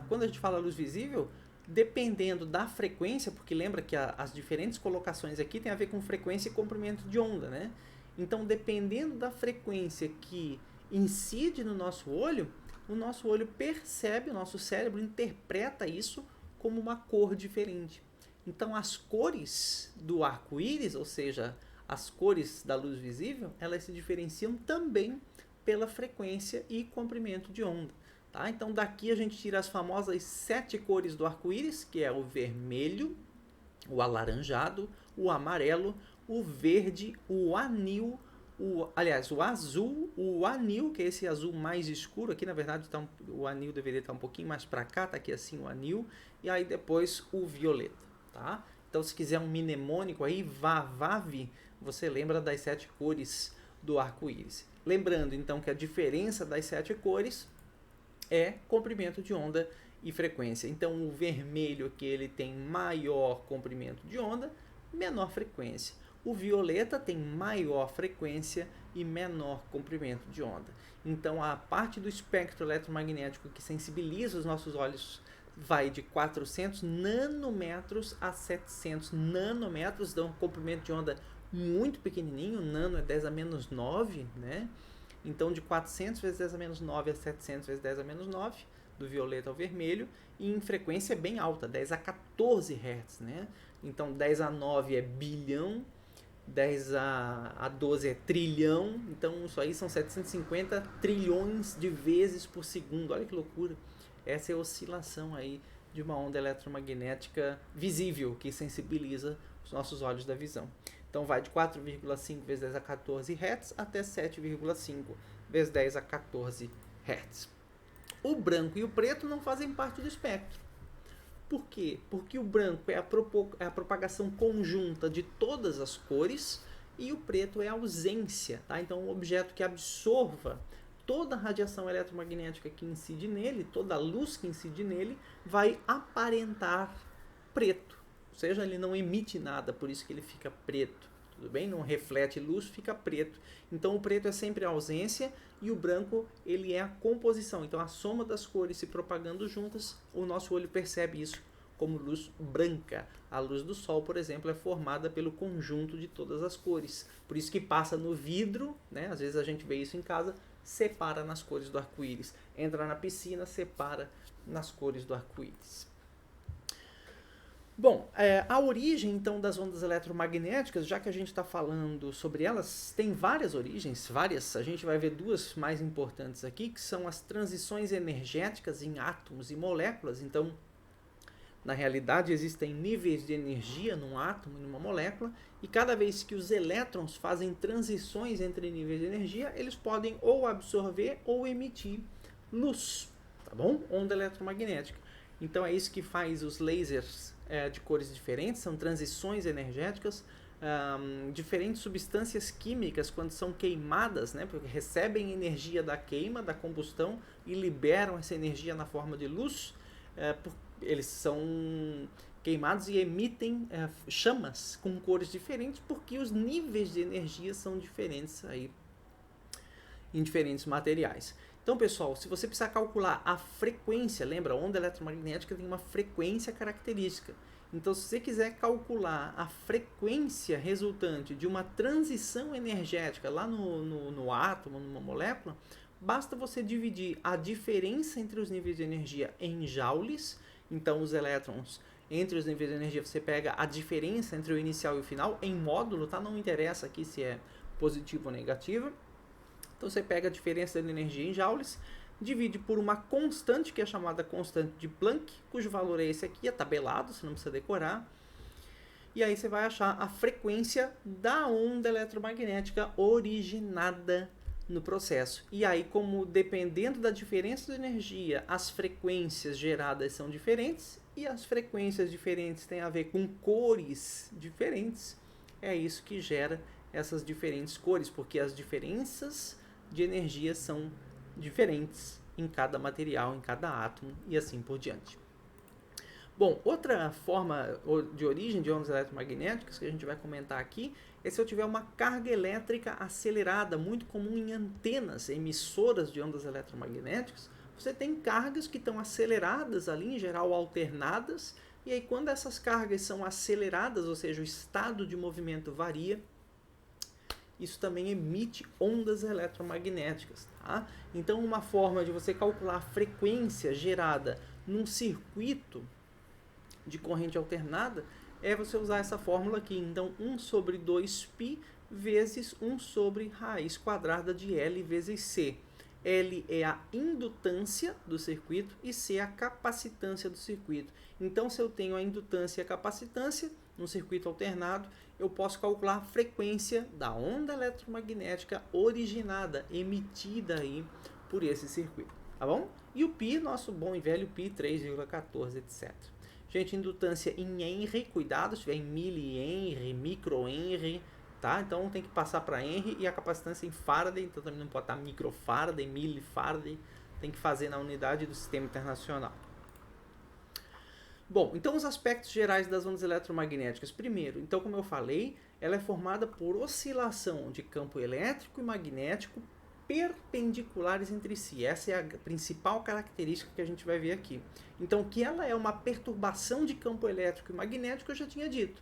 quando a gente fala luz visível, dependendo da frequência, porque lembra que as diferentes colocações aqui tem a ver com frequência e comprimento de onda, né? Então, dependendo da frequência que incide no nosso olho, o nosso olho percebe, o nosso cérebro interpreta isso como uma cor diferente. Então, as cores do arco-íris, ou seja, as cores da luz visível, elas se diferenciam também pela frequência e comprimento de onda. Tá? Então, daqui a gente tira as famosas 7 cores do arco-íris, que é o vermelho, o alaranjado, o amarelo, o verde, o anil, Aliás, o azul, o anil, que é esse azul mais escuro, aqui na verdade o anil deveria estar um pouquinho mais para cá, tá aqui assim o anil, e aí depois o violeta, tá? Então se quiser um mnemônico aí, VAVAV, você lembra das 7 cores do arco-íris. Lembrando então que a diferença das 7 cores é comprimento de onda e frequência. Então o vermelho que ele tem maior comprimento de onda, menor frequência. O violeta tem maior frequência e menor comprimento de onda. Então a parte do espectro eletromagnético que sensibiliza os nossos olhos vai de 400 nanômetros a 700 nanômetros, dá um comprimento de onda muito pequenininho, nano é 10 a menos 9, né? Então de 400 vezes 10 a menos 9 a 700 vezes 10 a menos 9, do violeta ao vermelho, e em frequência bem alta, 10 a 14 Hz, né? Então 10 a 9 é bilhão, 10 a 12 é trilhão, então isso aí são 750 trilhões de vezes por segundo, olha que loucura. Essa é a oscilação aí de uma onda eletromagnética visível que sensibiliza os nossos olhos da visão. Então vai de 4,5 vezes 10 a 14 Hz até 7,5 vezes 10 a 14 Hz. O branco e o preto não fazem parte do espectro. Por quê? Porque o branco é a propagação conjunta de todas as cores e o preto é a ausência. Tá? Então, um objeto que absorva toda a radiação eletromagnética que incide nele, toda a luz que incide nele, vai aparentar preto. Ou seja, ele não emite nada, por isso que ele fica preto. Tudo bem? Não reflete luz, fica preto. Então o preto é sempre a ausência e o branco ele é a composição. Então a soma das cores se propagando juntas, o nosso olho percebe isso como luz branca. A luz do sol, por exemplo, é formada pelo conjunto de todas as cores. Por isso que passa no vidro, né? Às vezes a gente vê isso em casa, separa nas cores do arco-íris. Entra na piscina, separa nas cores do arco-íris. Bom, a origem então das ondas eletromagnéticas, já que a gente está falando sobre elas, tem várias origens, a gente vai ver duas mais importantes aqui, que são as transições energéticas em átomos e moléculas. Então, na realidade, existem níveis de energia num átomo e numa molécula, e cada vez que os elétrons fazem transições entre níveis de energia, eles podem ou absorver ou emitir luz, tá bom? Onda eletromagnética. Então é isso que faz os lasers de cores diferentes, são transições energéticas, diferentes substâncias químicas quando são queimadas, né, porque recebem energia da queima, da combustão e liberam essa energia na forma de luz, eles são queimados e emitem chamas com cores diferentes porque os níveis de energia são diferentes aí em diferentes materiais. Então, pessoal, se você precisar calcular a frequência, lembra, a onda eletromagnética tem uma frequência característica. Então, se você quiser calcular a frequência resultante de uma transição energética lá no átomo, numa molécula, basta você dividir a diferença entre os níveis de energia em joules. Então, os elétrons, entre os níveis de energia, você pega a diferença entre o inicial e o final em módulo, tá? Não interessa aqui se é positivo ou negativo. Então você pega a diferença da energia em joules, divide por uma constante, que é chamada constante de Planck, cujo valor é esse aqui, é tabelado, você não precisa decorar. E aí você vai achar a frequência da onda eletromagnética originada no processo. E aí, como dependendo da diferença de energia, as frequências geradas são diferentes, e as frequências diferentes têm a ver com cores diferentes, é isso que gera essas diferentes cores, porque as diferenças de energia são diferentes em cada material, em cada átomo e assim por diante. Bom, outra forma de origem de ondas eletromagnéticas que a gente vai comentar aqui é se eu tiver uma carga elétrica acelerada, muito comum em antenas emissoras de ondas eletromagnéticas. Você tem cargas que estão aceleradas ali, em geral alternadas, e aí quando essas cargas são aceleradas, ou seja, o estado de movimento varia, isso também emite ondas eletromagnéticas. Tá? Então, uma forma de você calcular a frequência gerada num circuito de corrente alternada é você usar essa fórmula aqui. Então, 1 sobre 2π vezes 1 sobre raiz quadrada de L vezes C. L é a indutância do circuito e C é a capacitância do circuito. Então, se eu tenho a indutância e a capacitância num circuito alternado, eu posso calcular a frequência da onda eletromagnética originada, emitida aí por esse circuito, tá bom? E o π, nosso bom e velho π, 3,14, etc. Gente, indutância em Henry, cuidado, se tiver em milihenry, microhenry, tá? Então tem que passar para Henry, e a capacitância em Faraday, então também não pode estar microfaraday, milifaraday, tem que fazer na unidade do sistema internacional. Bom, então os aspectos gerais das ondas eletromagnéticas. Primeiro, então como eu falei, ela é formada por oscilação de campo elétrico e magnético perpendiculares entre si. Essa é a principal característica que a gente vai ver aqui. Então, que ela é uma perturbação de campo elétrico e magnético, eu já tinha dito.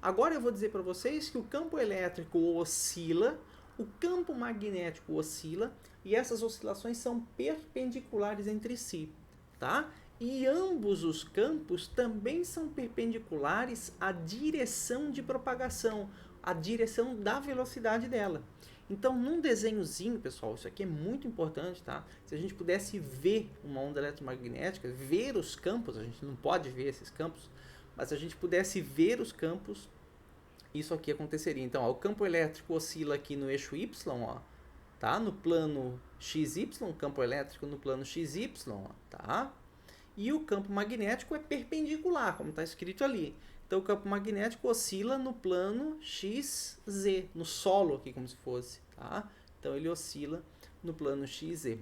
Agora eu vou dizer para vocês que o campo elétrico oscila, o campo magnético oscila, e essas oscilações são perpendiculares entre si, tá? E ambos os campos também são perpendiculares à direção de propagação, à direção da velocidade dela. Então, num desenhozinho, pessoal, isso aqui é muito importante, tá? Se a gente pudesse ver uma onda eletromagnética, ver os campos, a gente não pode ver esses campos, mas se a gente pudesse ver os campos, isso aqui aconteceria. Então, ó, o campo elétrico oscila aqui no eixo Y, ó, tá? No plano XY, campo elétrico no plano XY, ó, tá? E o campo magnético é perpendicular, como está escrito ali. Então, o campo magnético oscila no plano XZ, no solo aqui, como se fosse, tá? Então, ele oscila no plano XZ.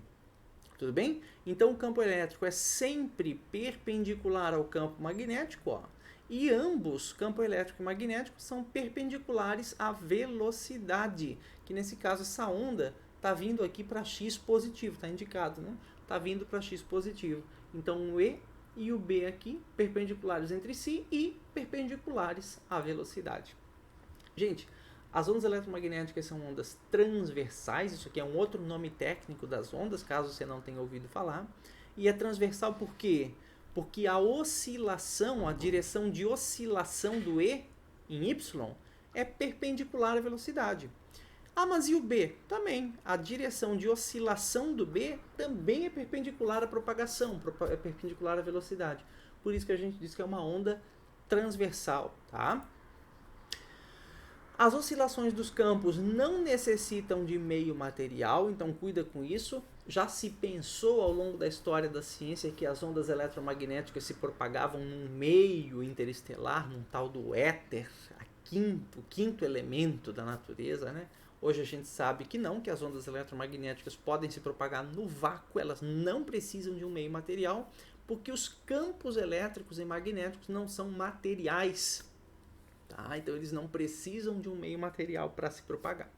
Tudo bem? Então, o campo elétrico é sempre perpendicular ao campo magnético, ó. E ambos, campo elétrico e magnético, são perpendiculares à velocidade, que nesse caso essa onda está vindo aqui para x positivo, está indicado, né? Está vindo para x positivo. Então, o E e o B aqui, perpendiculares entre si e perpendiculares à velocidade. Gente, as ondas eletromagnéticas são ondas transversais, isso aqui é um outro nome técnico das ondas, caso você não tenha ouvido falar. E é transversal por quê? Porque a oscilação, a direção de oscilação do E em Y é perpendicular à velocidade. Ah, mas e o B? Também. A direção de oscilação do B também é perpendicular à propagação, é perpendicular à velocidade. Por isso que a gente diz que é uma onda transversal, tá? As oscilações dos campos não necessitam de meio material, então cuida com isso. Já se pensou ao longo da história da ciência que as ondas eletromagnéticas se propagavam num meio interestelar, num tal do éter, o quinto elemento da natureza, né? Hoje a gente sabe que não, que as ondas eletromagnéticas podem se propagar no vácuo, elas não precisam de um meio material, porque os campos elétricos e magnéticos não são materiais, tá? Então eles não precisam de um meio material para se propagar.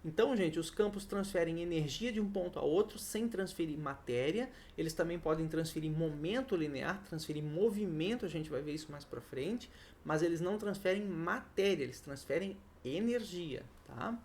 Então, gente, os campos transferem energia de um ponto a outro sem transferir matéria. Eles também podem transferir momento linear, transferir movimento, a gente vai ver isso mais para frente, mas eles não transferem matéria, eles transferem energia, tá?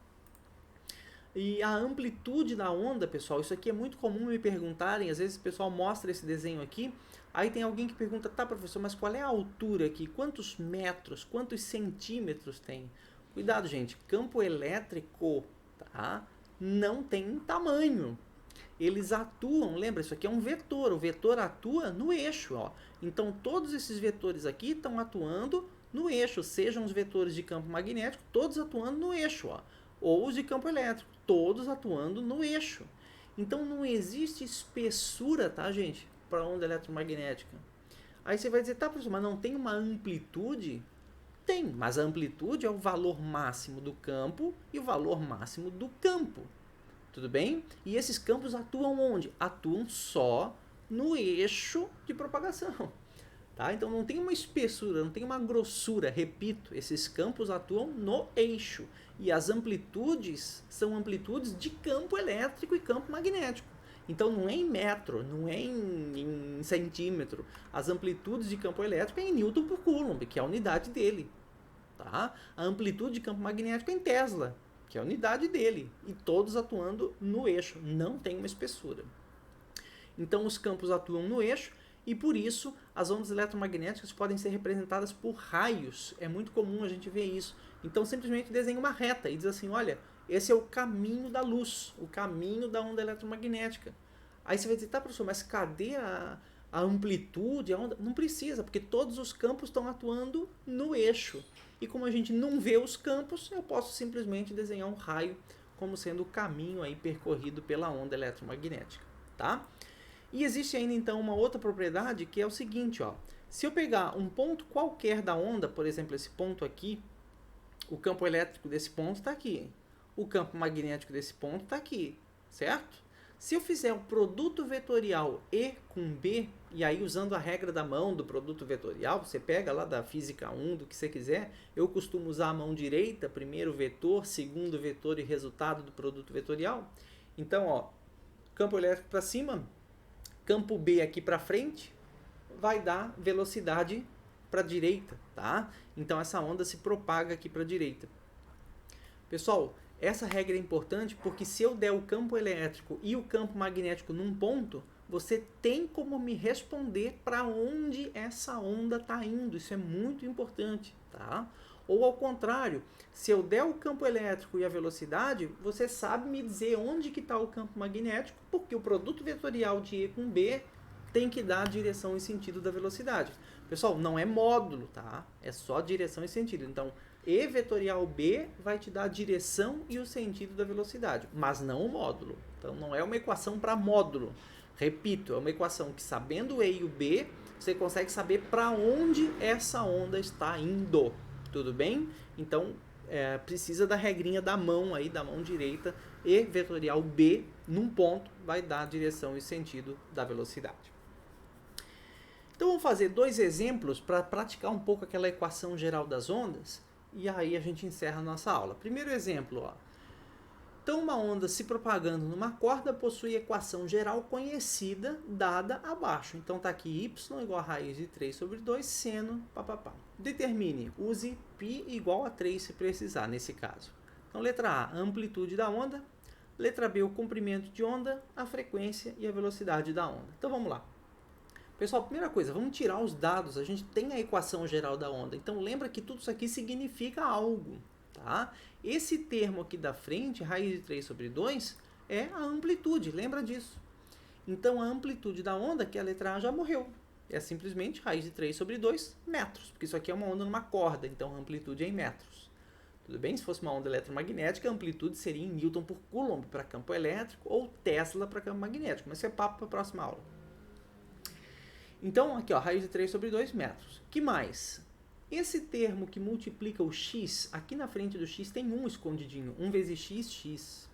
E a amplitude da onda, pessoal, isso aqui é muito comum me perguntarem, às vezes o pessoal mostra esse desenho aqui, aí tem alguém que pergunta, tá, professor, mas qual é a altura aqui? Quantos metros, quantos centímetros tem? Cuidado, gente, campo elétrico, tá? Não tem tamanho. Eles atuam, lembra, isso aqui é um vetor, o vetor atua no eixo, ó. Então todos esses vetores aqui estão atuando no eixo, sejam os vetores de campo magnético, todos atuando no eixo, ó. Ou os de campo elétrico, todos atuando no eixo. Então não existe espessura, tá, gente, para onda eletromagnética. Aí você vai dizer, tá, professor, mas não tem uma amplitude? Tem, mas a amplitude é o valor máximo do campo e o valor máximo do campo. Tudo bem? E esses campos atuam onde? Atuam só no eixo de propagação. Tá? Então não tem uma espessura, não tem uma grossura. Repito, esses campos atuam no eixo. E as amplitudes são amplitudes de campo elétrico e campo magnético. Então não é em metro, não é em centímetro. As amplitudes de campo elétrico é em Newton por Coulomb, que é a unidade dele. Tá? A amplitude de campo magnético é em Tesla, que é a unidade dele. E todos atuando no eixo. Não tem uma espessura. Então os campos atuam no eixo. E por isso, as ondas eletromagnéticas podem ser representadas por raios. É muito comum a gente ver isso. Então, simplesmente desenha uma reta e diz assim, olha, esse é o caminho da luz, o caminho da onda eletromagnética. Aí você vai dizer, tá, professor, mas cadê a amplitude, a onda? Não precisa, porque todos os campos estão atuando no eixo. E como a gente não vê os campos, eu posso simplesmente desenhar um raio como sendo o caminho aí percorrido pela onda eletromagnética, tá? E existe ainda então uma outra propriedade que é o seguinte, ó. Se eu pegar um ponto qualquer da onda, por exemplo, esse ponto aqui, o campo elétrico desse ponto está aqui. O campo magnético desse ponto está aqui, certo? Se eu fizer o produto vetorial E com B, e aí usando a regra da mão do produto vetorial, você pega lá da física 1, do que você quiser, eu costumo usar a mão direita, primeiro vetor, segundo vetor e resultado do produto vetorial. Então, ó, campo elétrico para cima, campo B aqui para frente, vai dar velocidade para a direita, tá? Então essa onda se propaga aqui para a direita. Pessoal, essa regra é importante porque se eu der o campo elétrico e o campo magnético num ponto, você tem como me responder para onde essa onda está indo. Isso é muito importante, tá? Ou ao contrário, se eu der o campo elétrico e a velocidade, você sabe me dizer onde que está o campo magnético, porque o produto vetorial de E com B tem que dar a direção e sentido da velocidade. Pessoal, não é módulo, tá? É só direção e sentido. Então, E vetorial B vai te dar a direção e o sentido da velocidade, mas não o módulo. Então, não é uma equação para módulo. Repito, é uma equação que, sabendo o E e o B, você consegue saber para onde essa onda está indo. Tudo bem? Então, precisa da regrinha da mão aí, da mão direita. E vetorial B, num ponto, vai dar a direção e sentido da velocidade. Então, vamos fazer dois exemplos para praticar um pouco aquela equação geral das ondas. E aí a gente encerra a nossa aula. Primeiro exemplo, ó. Então, uma onda se propagando numa corda possui equação geral conhecida dada abaixo. Então, está aqui y igual a raiz de 3 sobre 2, seno, papapá. Determine, use π igual a 3 se precisar, nesse caso. Então, letra A, a amplitude da onda. Letra B, o comprimento de onda, a frequência e a velocidade da onda. Então, vamos lá. Pessoal, primeira coisa, vamos tirar os dados. A gente tem a equação geral da onda. Então, lembra que tudo isso aqui significa algo, tá? Esse termo aqui da frente, raiz de 3 sobre 2, é a amplitude. Lembra disso? Então, a amplitude da onda, que é a letra A, já morreu. É simplesmente raiz de 3 sobre 2 metros. Porque isso aqui é uma onda numa corda. Então, a amplitude é em metros. Tudo bem? Se fosse uma onda eletromagnética, a amplitude seria em Newton por Coulomb para campo elétrico ou Tesla para campo magnético. Mas isso é papo para a próxima aula. Então, aqui, ó, raiz de 3 sobre 2 metros. Que mais? Esse termo que multiplica o x, aqui na frente do x tem 1 escondidinho. 1 vezes x, x.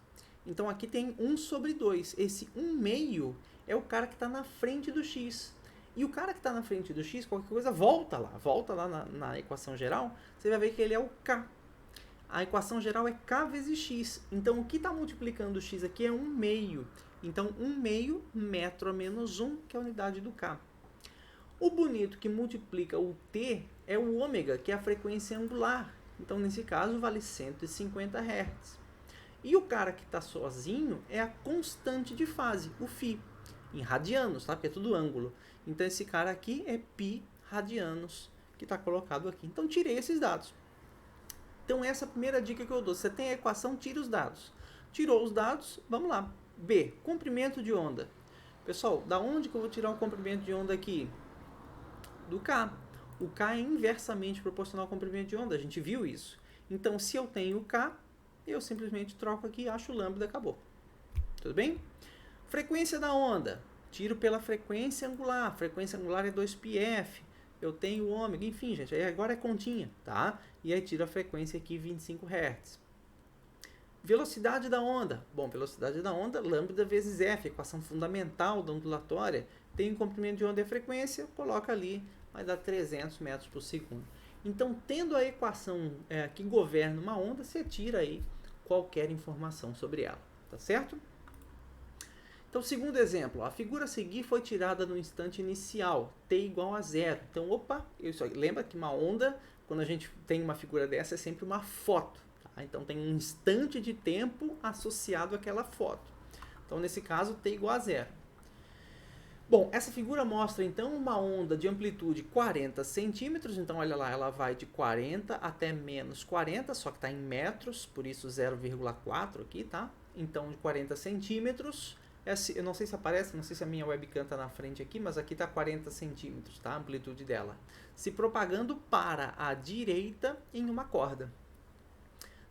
Então, aqui tem 1 sobre 2. Esse 1/2 é o cara que está na frente do x. E o cara que está na frente do x, qualquer coisa, volta lá na equação geral, você vai ver que ele é o k. A equação geral é k vezes x. Então, o que está multiplicando o x aqui é 1/2. Então, 1/2 metro a menos 1, que é a unidade do k. O bonito que multiplica o t é o ômega, que é a frequência angular. Então, nesse caso, vale 150 Hz. E o cara que está sozinho é a constante de fase, o φ, em radianos, tá? Porque é tudo ângulo. Então, esse cara aqui é π radianos, que está colocado aqui. Então, tirei esses dados. Então, essa é a primeira dica que eu dou. Você tem a equação, tira os dados. Tirou os dados, vamos lá. B, comprimento de onda. Pessoal, da onde que eu vou tirar o comprimento de onda aqui? Do K. O K é inversamente proporcional ao comprimento de onda, a gente viu isso. Então, se eu tenho o K, eu simplesmente troco aqui, acho o lambda e acabou. Tudo bem? Frequência da onda. Tiro pela frequência angular. A frequência angular é 2πf. Eu tenho o ômega, enfim, gente, aí agora é continha, tá? E aí tiro a frequência aqui, 25 Hz. Velocidade da onda. Bom, velocidade da onda, lambda vezes f, equação fundamental da ondulatória. Tem o comprimento de onda e a frequência, coloca ali, vai dar 300 metros por segundo. Então, tendo a equação que governa uma onda, você tira aí qualquer informação sobre ela, tá certo? Então, segundo exemplo, a figura a seguir foi tirada no instante inicial, t igual a 0. Então, opa, lembra que uma onda, quando a gente tem uma figura dessa, é sempre uma foto. Tá? Então, tem um instante de tempo associado àquela foto. Então, nesse caso, t igual a 0. Bom, essa figura mostra, então, uma onda de amplitude 40 centímetros. Então, olha lá, ela vai de 40 até menos 40, só que está em metros, por isso 0,4 aqui, tá? Então, de 40 centímetros, eu não sei se aparece, não sei se a minha webcam está na frente aqui, mas aqui está 40 centímetros, tá? A amplitude dela. Se propagando para a direita em uma corda.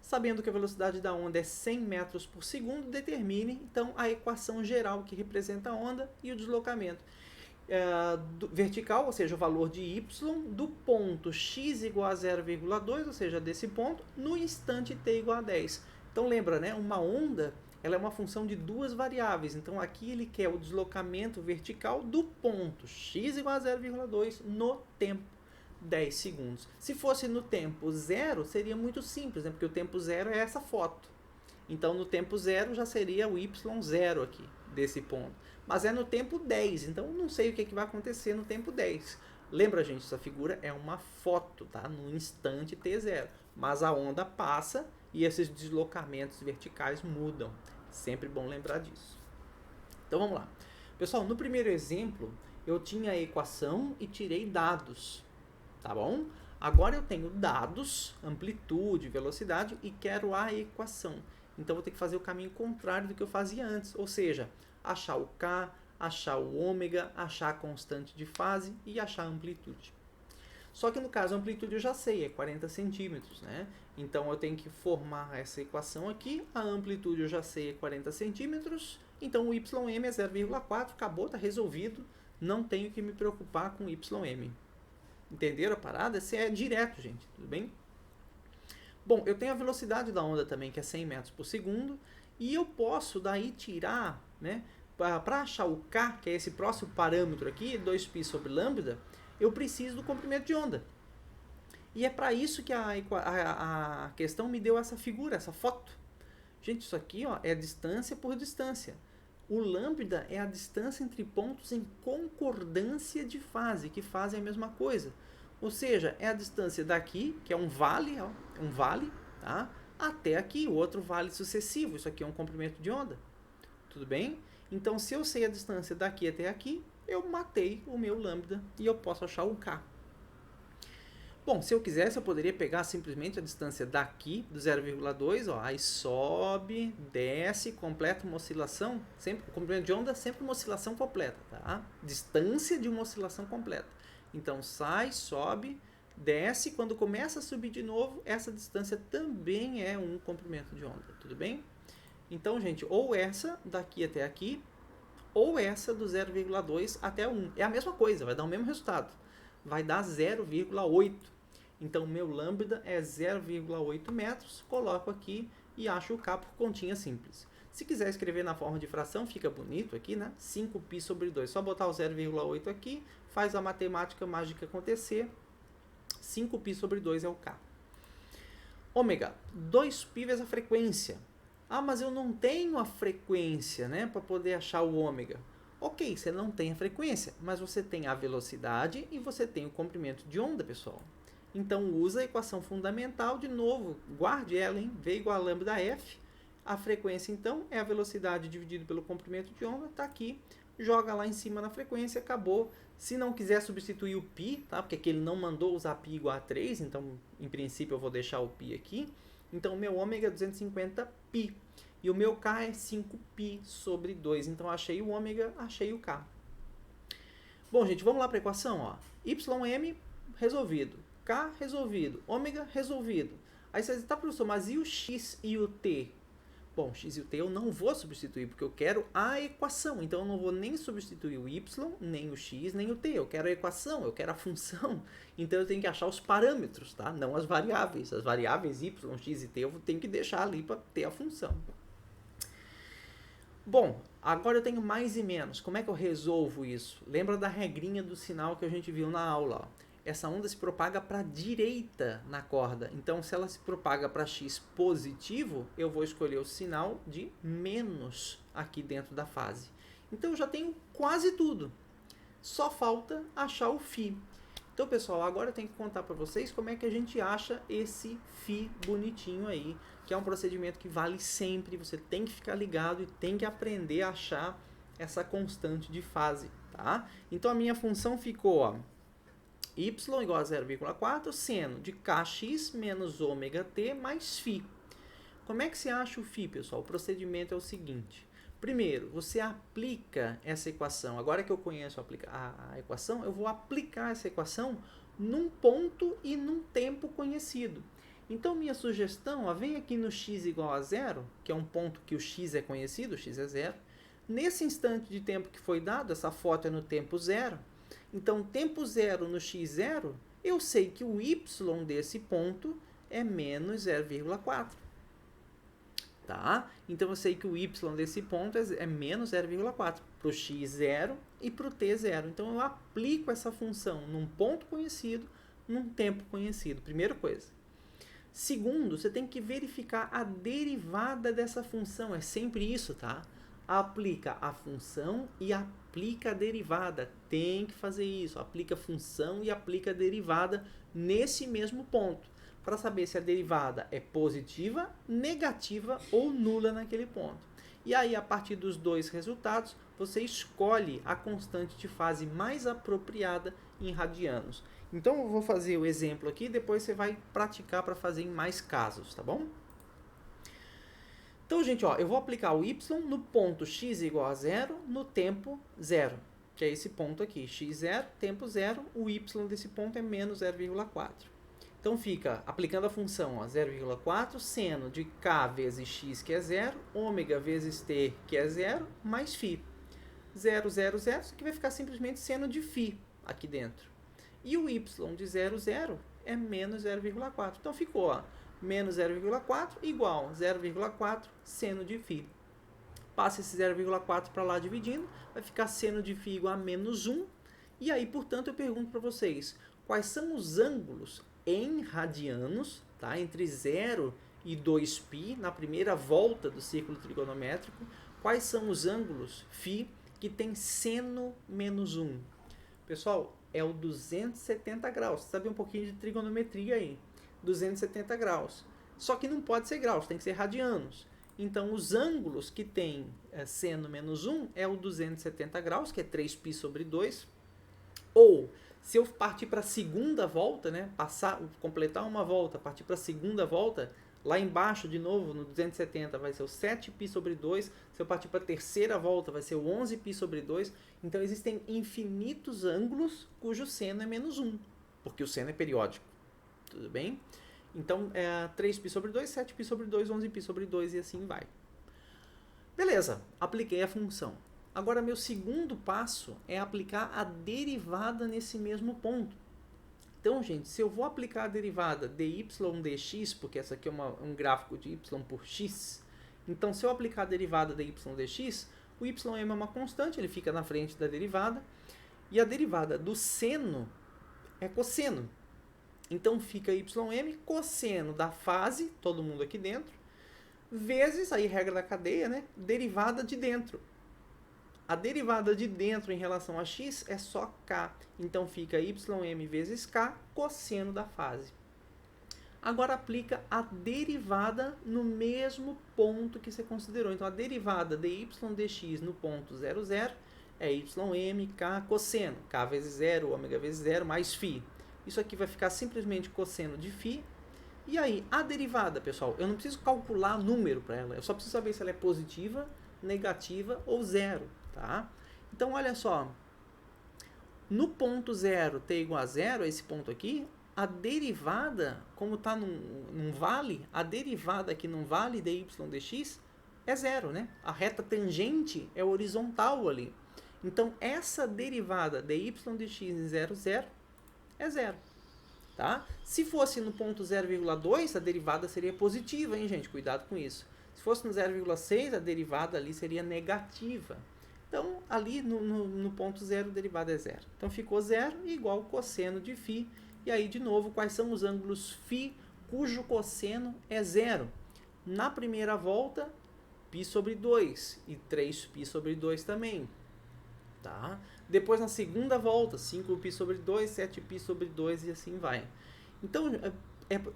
Sabendo que a velocidade da onda é 100 metros por segundo, determine, então, a equação geral que representa a onda e o deslocamento. Vertical, ou seja, o valor de y, do ponto x igual a 0,2, ou seja, desse ponto, no instante t igual a 10. Então, lembra, né? Uma onda, ela é uma função de duas variáveis. Então, aqui ele quer o deslocamento vertical do ponto x igual a 0,2 no tempo 10 segundos. Se fosse no tempo zero, seria muito simples, né? Porque o tempo zero é essa foto. Então, no tempo zero já seria o y0 aqui, desse ponto. Mas é no tempo 10, então não sei o que vai acontecer no tempo 10. Lembra, gente, essa figura é uma foto, tá? No instante t0. Mas a onda passa e esses deslocamentos verticais mudam. Sempre bom lembrar disso. Então, vamos lá. Pessoal, no primeiro exemplo, eu tinha a equação e tirei dados, tá bom? Agora eu tenho dados, amplitude, velocidade e quero a equação. Então, vou ter que fazer o caminho contrário do que eu fazia antes, ou seja, achar o K, achar o ômega, achar a constante de fase e achar a amplitude. Só que no caso a amplitude eu já sei, é 40 centímetros, né? Então eu tenho que formar essa equação aqui, a amplitude eu já sei é 40 centímetros, então o YM é 0,4, acabou, está resolvido, não tenho que me preocupar com YM. Entenderam a parada? Esse é direto, gente, tudo bem? Bom, eu tenho a velocidade da onda também, que é 100 metros por segundo, e eu posso daí tirar, né, para achar o K, que é esse próximo parâmetro aqui, 2π sobre lambda, eu preciso do comprimento de onda. E é para isso que a questão me deu essa figura, essa foto. Gente, isso aqui ó, é distância por distância. O lambda é a distância entre pontos em concordância de fase, que fazem a mesma coisa. Ou seja, é a distância daqui, que é um vale, ó, tá? Até aqui, o outro vale sucessivo. Isso aqui é um comprimento de onda. Tudo bem? Então, se eu sei a distância daqui até aqui, eu matei o meu lambda e eu posso achar o K. Bom, se eu quisesse, eu poderia pegar simplesmente a distância daqui, do 0,2, ó, aí sobe, desce, completa uma oscilação, sempre, o comprimento de onda é sempre uma oscilação completa, tá? Distância de uma oscilação completa. Então, sai, sobe, desce, quando começa a subir de novo, essa distância também é um comprimento de onda, tudo bem? Então, gente, ou essa daqui até aqui, ou essa do 0,2 até 1. É a mesma coisa, vai dar o mesmo resultado. Vai dar 0,8. Então, meu lambda é 0,8 metros, coloco aqui e acho o K por continha simples. Se quiser escrever na forma de fração, fica bonito aqui, né? 5π sobre 2. Só botar o 0,8 aqui, faz a matemática mágica acontecer. 5π sobre 2 é o K. Ômega, 2π vezes a frequência. Ah, mas eu não tenho a frequência, né, para poder achar o ômega. Ok, você não tem a frequência, mas você tem a velocidade e você tem o comprimento de onda, pessoal. Então, usa a equação fundamental, de novo, guarde ela, hein? V igual a lambda F. A frequência, então, é a velocidade dividido pelo comprimento de onda, está aqui. Joga lá em cima na frequência, acabou. Se não quiser substituir o π, tá? Porque aqui ele não mandou usar π igual a 3, então, em princípio, eu vou deixar o π aqui. Então, o meu ômega é 250π. E o meu K é 5π sobre 2. Então, achei o ômega, achei o K. Bom, gente, vamos lá para a equação. Ó. YM resolvido. K resolvido. Ômega resolvido. Aí você diz, tá, professor, mas e o X e o T? Bom, X e o T eu não vou substituir, porque eu quero a equação. Então, eu não vou nem substituir o Y, nem o X, nem o T. Eu quero a equação, eu quero a função. Então, eu tenho que achar os parâmetros, tá? Não as variáveis. As variáveis Y, X e T eu tenho que deixar ali para ter a função. Bom, agora eu tenho mais e menos. Como é que eu resolvo isso? Lembra da regrinha do sinal que a gente viu na aula, ó. Essa onda se propaga para a direita na corda. Então, se ela se propaga para x positivo, eu vou escolher o sinal de menos aqui dentro da fase. Então, eu já tenho quase tudo. Só falta achar o φ. Então, pessoal, agora eu tenho que contar para vocês como é que a gente acha esse φ bonitinho aí, que é um procedimento que vale sempre. Você tem que ficar ligado e tem que aprender a achar essa constante de fase, tá? Então, a minha função ficou, ó, y igual a 0,4, seno de kx menos ômega t mais φ. Como é que se acha o φ, pessoal? O procedimento é o seguinte. Primeiro, você aplica essa equação. Agora que eu conheço a equação, eu vou aplicar essa equação num ponto e num tempo conhecido. Então, minha sugestão, ó, vem aqui no x igual a zero, que é um ponto que o x é conhecido, o x é zero. Nesse instante de tempo que foi dado, essa foto é no tempo zero. Então, tempo zero no x0, eu sei que o y desse ponto é menos 0,4. Tá? Então, eu sei que o y desse ponto é menos 0,4 para o x0 e para o t0. Então, eu aplico essa função num ponto conhecido, num tempo conhecido. Primeira coisa. Segundo, você tem que verificar a derivada dessa função. É sempre isso, tá? Aplica a função e aplica a derivada. Tem que fazer isso. Aplica a função e aplica a derivada nesse mesmo ponto, para saber se a derivada é positiva, negativa ou nula naquele ponto. E aí, a partir dos dois resultados, você escolhe a constante de fase mais apropriada em radianos. Então, eu vou fazer o exemplo aqui, depois você vai praticar para fazer em mais casos, tá bom? Então, gente, ó, eu vou aplicar o y no ponto x igual a zero, no tempo zero, que é esse ponto aqui, x0, tempo zero, o y desse ponto é menos 0,4. Então, fica aplicando a função 0,4, seno de k vezes x, que é zero, ômega vezes t, que é zero, mais φ. 0, 0, 0, isso aqui vai ficar simplesmente seno de φ aqui dentro. E o y de 0, 0 é menos 0,4. Então, ficou, ó, menos 0,4 igual 0,4 seno de φ. Passa esse 0,4 para lá dividindo, vai ficar seno de φ igual a menos 1. E aí, portanto, eu pergunto para vocês, quais são os ângulos em radianos, tá? Entre 0 e 2π, na primeira volta do círculo trigonométrico, quais são os ângulos φ que tem seno menos 1? Pessoal, é o 270 graus. Você sabe um pouquinho de trigonometria aí. 270 graus. Só que não pode ser graus, tem que ser radianos. Então, os ângulos que tem seno menos 1 é o 270 graus, que é 3π sobre 2. Ou, se eu partir para a segunda volta, né, completar uma volta, partir para a segunda volta, lá embaixo, de novo, no 270, vai ser o 7π sobre 2. Se eu partir para a terceira volta, vai ser o 11π sobre 2. Então, existem infinitos ângulos cujo seno é menos 1, porque o seno é periódico. Tudo bem? Então, 3π sobre 2, 7π sobre 2, 11π sobre 2 e assim vai. Beleza, apliquei a função. Agora, meu segundo passo é aplicar a derivada nesse mesmo ponto. Então, gente, se eu vou aplicar a derivada dy dx, porque essa aqui é um gráfico de y por x, então, se eu aplicar a derivada dy dx, o ym é uma constante, ele fica na frente da derivada, e a derivada do seno é cosseno. Então, fica ym cosseno da fase, todo mundo aqui dentro, vezes, aí regra da cadeia, né, derivada de dentro. A derivada de dentro em relação a x é só k. Então, fica ym vezes k, cosseno da fase. Agora, aplica a derivada no mesmo ponto que você considerou. Então, a derivada de y dx no ponto 0, 0 é ym, k, cosseno. K vezes 0, ômega vezes 0, mais φ. Isso aqui vai ficar simplesmente cosseno de φ. E aí, a derivada, pessoal, eu não preciso calcular número para ela. Eu só preciso saber se ela é positiva, negativa ou zero. Tá? Então, olha só, no ponto 0, t igual a 0, esse ponto aqui, a derivada, como está num vale, a derivada aqui num vale dy dx é zero, né? A reta tangente é horizontal ali. Então, essa derivada dy dx em 0, 0 é zero. Tá? Se fosse no ponto 0,2, a derivada seria positiva, hein, gente? Cuidado com isso. Se fosse no 0,6, a derivada ali seria negativa. Então, ali no ponto 0, a derivada é zero. Então, ficou zero igual cosseno de φ. E aí, de novo, quais são os ângulos φ cujo cosseno é zero? Na primeira volta, π sobre 2 e 3π sobre 2 também. Tá? Depois, na segunda volta, 5π sobre 2, 7π sobre 2 e assim vai. Então,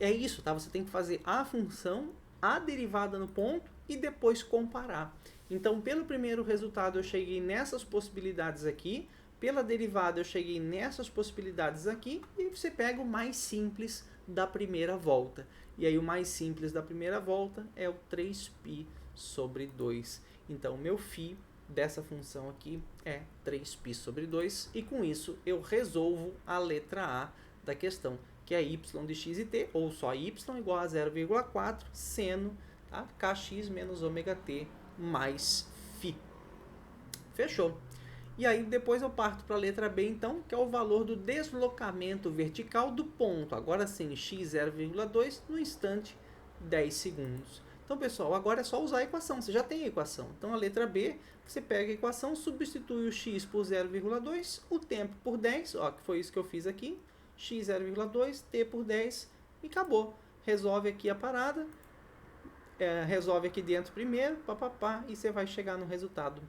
é isso, tá? Você tem que fazer a função, a derivada no ponto e depois comparar. Então, pelo primeiro resultado, eu cheguei nessas possibilidades aqui. Pela derivada, eu cheguei nessas possibilidades aqui. E você pega o mais simples da primeira volta. E aí, o mais simples da primeira volta é o 3π sobre 2. Então, o meu φ dessa função aqui é 3π sobre 2, e com isso eu resolvo a letra A da questão, que é y de x e t, ou só y igual a 0,4 seno, tá? kx menos ômega t mais φ. Fechou. E aí depois eu parto para a letra B, então, que é o valor do deslocamento vertical do ponto. Agora sim, x 0,2 no instante 10 segundos. Então, pessoal, agora é só usar a equação. Você já tem a equação. Então, a letra B, você pega a equação, substitui o x por 0,2, o tempo por 10, ó, que foi isso que eu fiz aqui. X 0,2, t por 10 e acabou. Resolve aqui a parada, resolve aqui dentro primeiro, papapá, e você vai chegar no resultado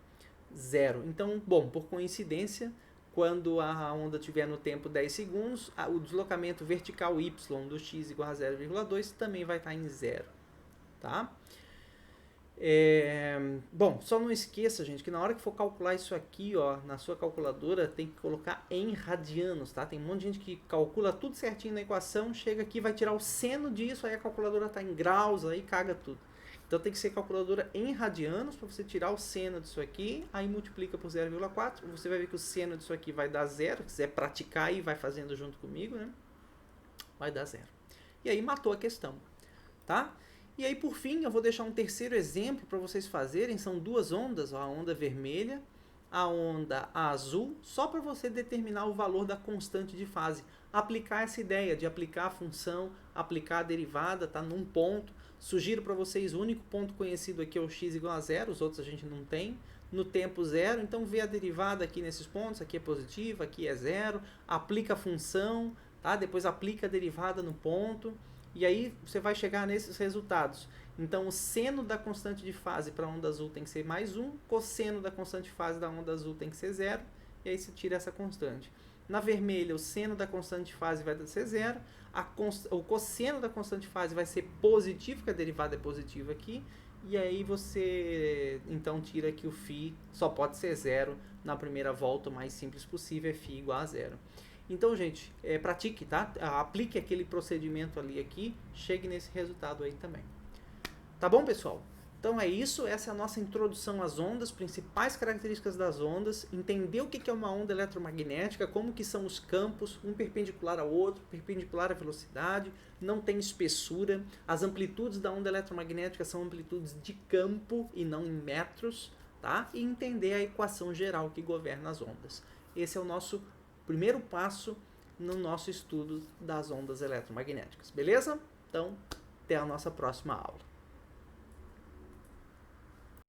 0. Então, bom, por coincidência, quando a onda estiver no tempo 10 segundos, o deslocamento vertical y do x igual a 0,2 também vai estar em 0. Tá? Bom, só não esqueça, gente, que na hora que for calcular isso aqui, ó, na sua calculadora, tem que colocar em radianos, tá? Tem um monte de gente que calcula tudo certinho na equação, chega aqui, vai tirar o seno disso, aí a calculadora está em graus, aí caga tudo. Então tem que ser calculadora em radianos para você tirar o seno disso aqui, aí multiplica por 0,4, você vai ver que o seno disso aqui vai dar 0, se quiser praticar aí, vai fazendo junto comigo, né? Vai dar 0. E aí matou a questão, tá? E aí, por fim, eu vou deixar um terceiro exemplo para vocês fazerem. São duas ondas, a onda vermelha, a onda azul, só para você determinar o valor da constante de fase. Aplicar essa ideia de aplicar a função, aplicar a derivada, tá? Num ponto. Sugiro para vocês, o único ponto conhecido aqui é o x igual a 0, os outros a gente não tem. No tempo 0, então vê a derivada aqui nesses pontos, aqui é positiva, aqui é 0. Aplica a função, tá? Depois aplica a derivada no ponto. E aí você vai chegar nesses resultados. Então, o seno da constante de fase para a onda azul tem que ser mais 1, cosseno da constante de fase da onda azul tem que ser 0, e aí você tira essa constante. Na vermelha, o seno da constante de fase vai ser 0, o cosseno da constante de fase vai ser positivo, porque a derivada é positiva aqui, e aí você, então, tira que o φ só pode ser 0 na primeira volta, o mais simples possível, é φ igual a 0. Então, gente, pratique, tá? Aplique aquele procedimento ali aqui, chegue nesse resultado aí também. Tá bom, pessoal? Então é isso, essa é a nossa introdução às ondas, principais características das ondas, entender o que é uma onda eletromagnética, como que são os campos, um perpendicular ao outro, perpendicular à velocidade, não tem espessura, as amplitudes da onda eletromagnética são amplitudes de campo e não em metros, tá? E entender a equação geral que governa as ondas. Esse é o nosso primeiro passo no nosso estudo das ondas eletromagnéticas, beleza? Então, até a nossa próxima aula.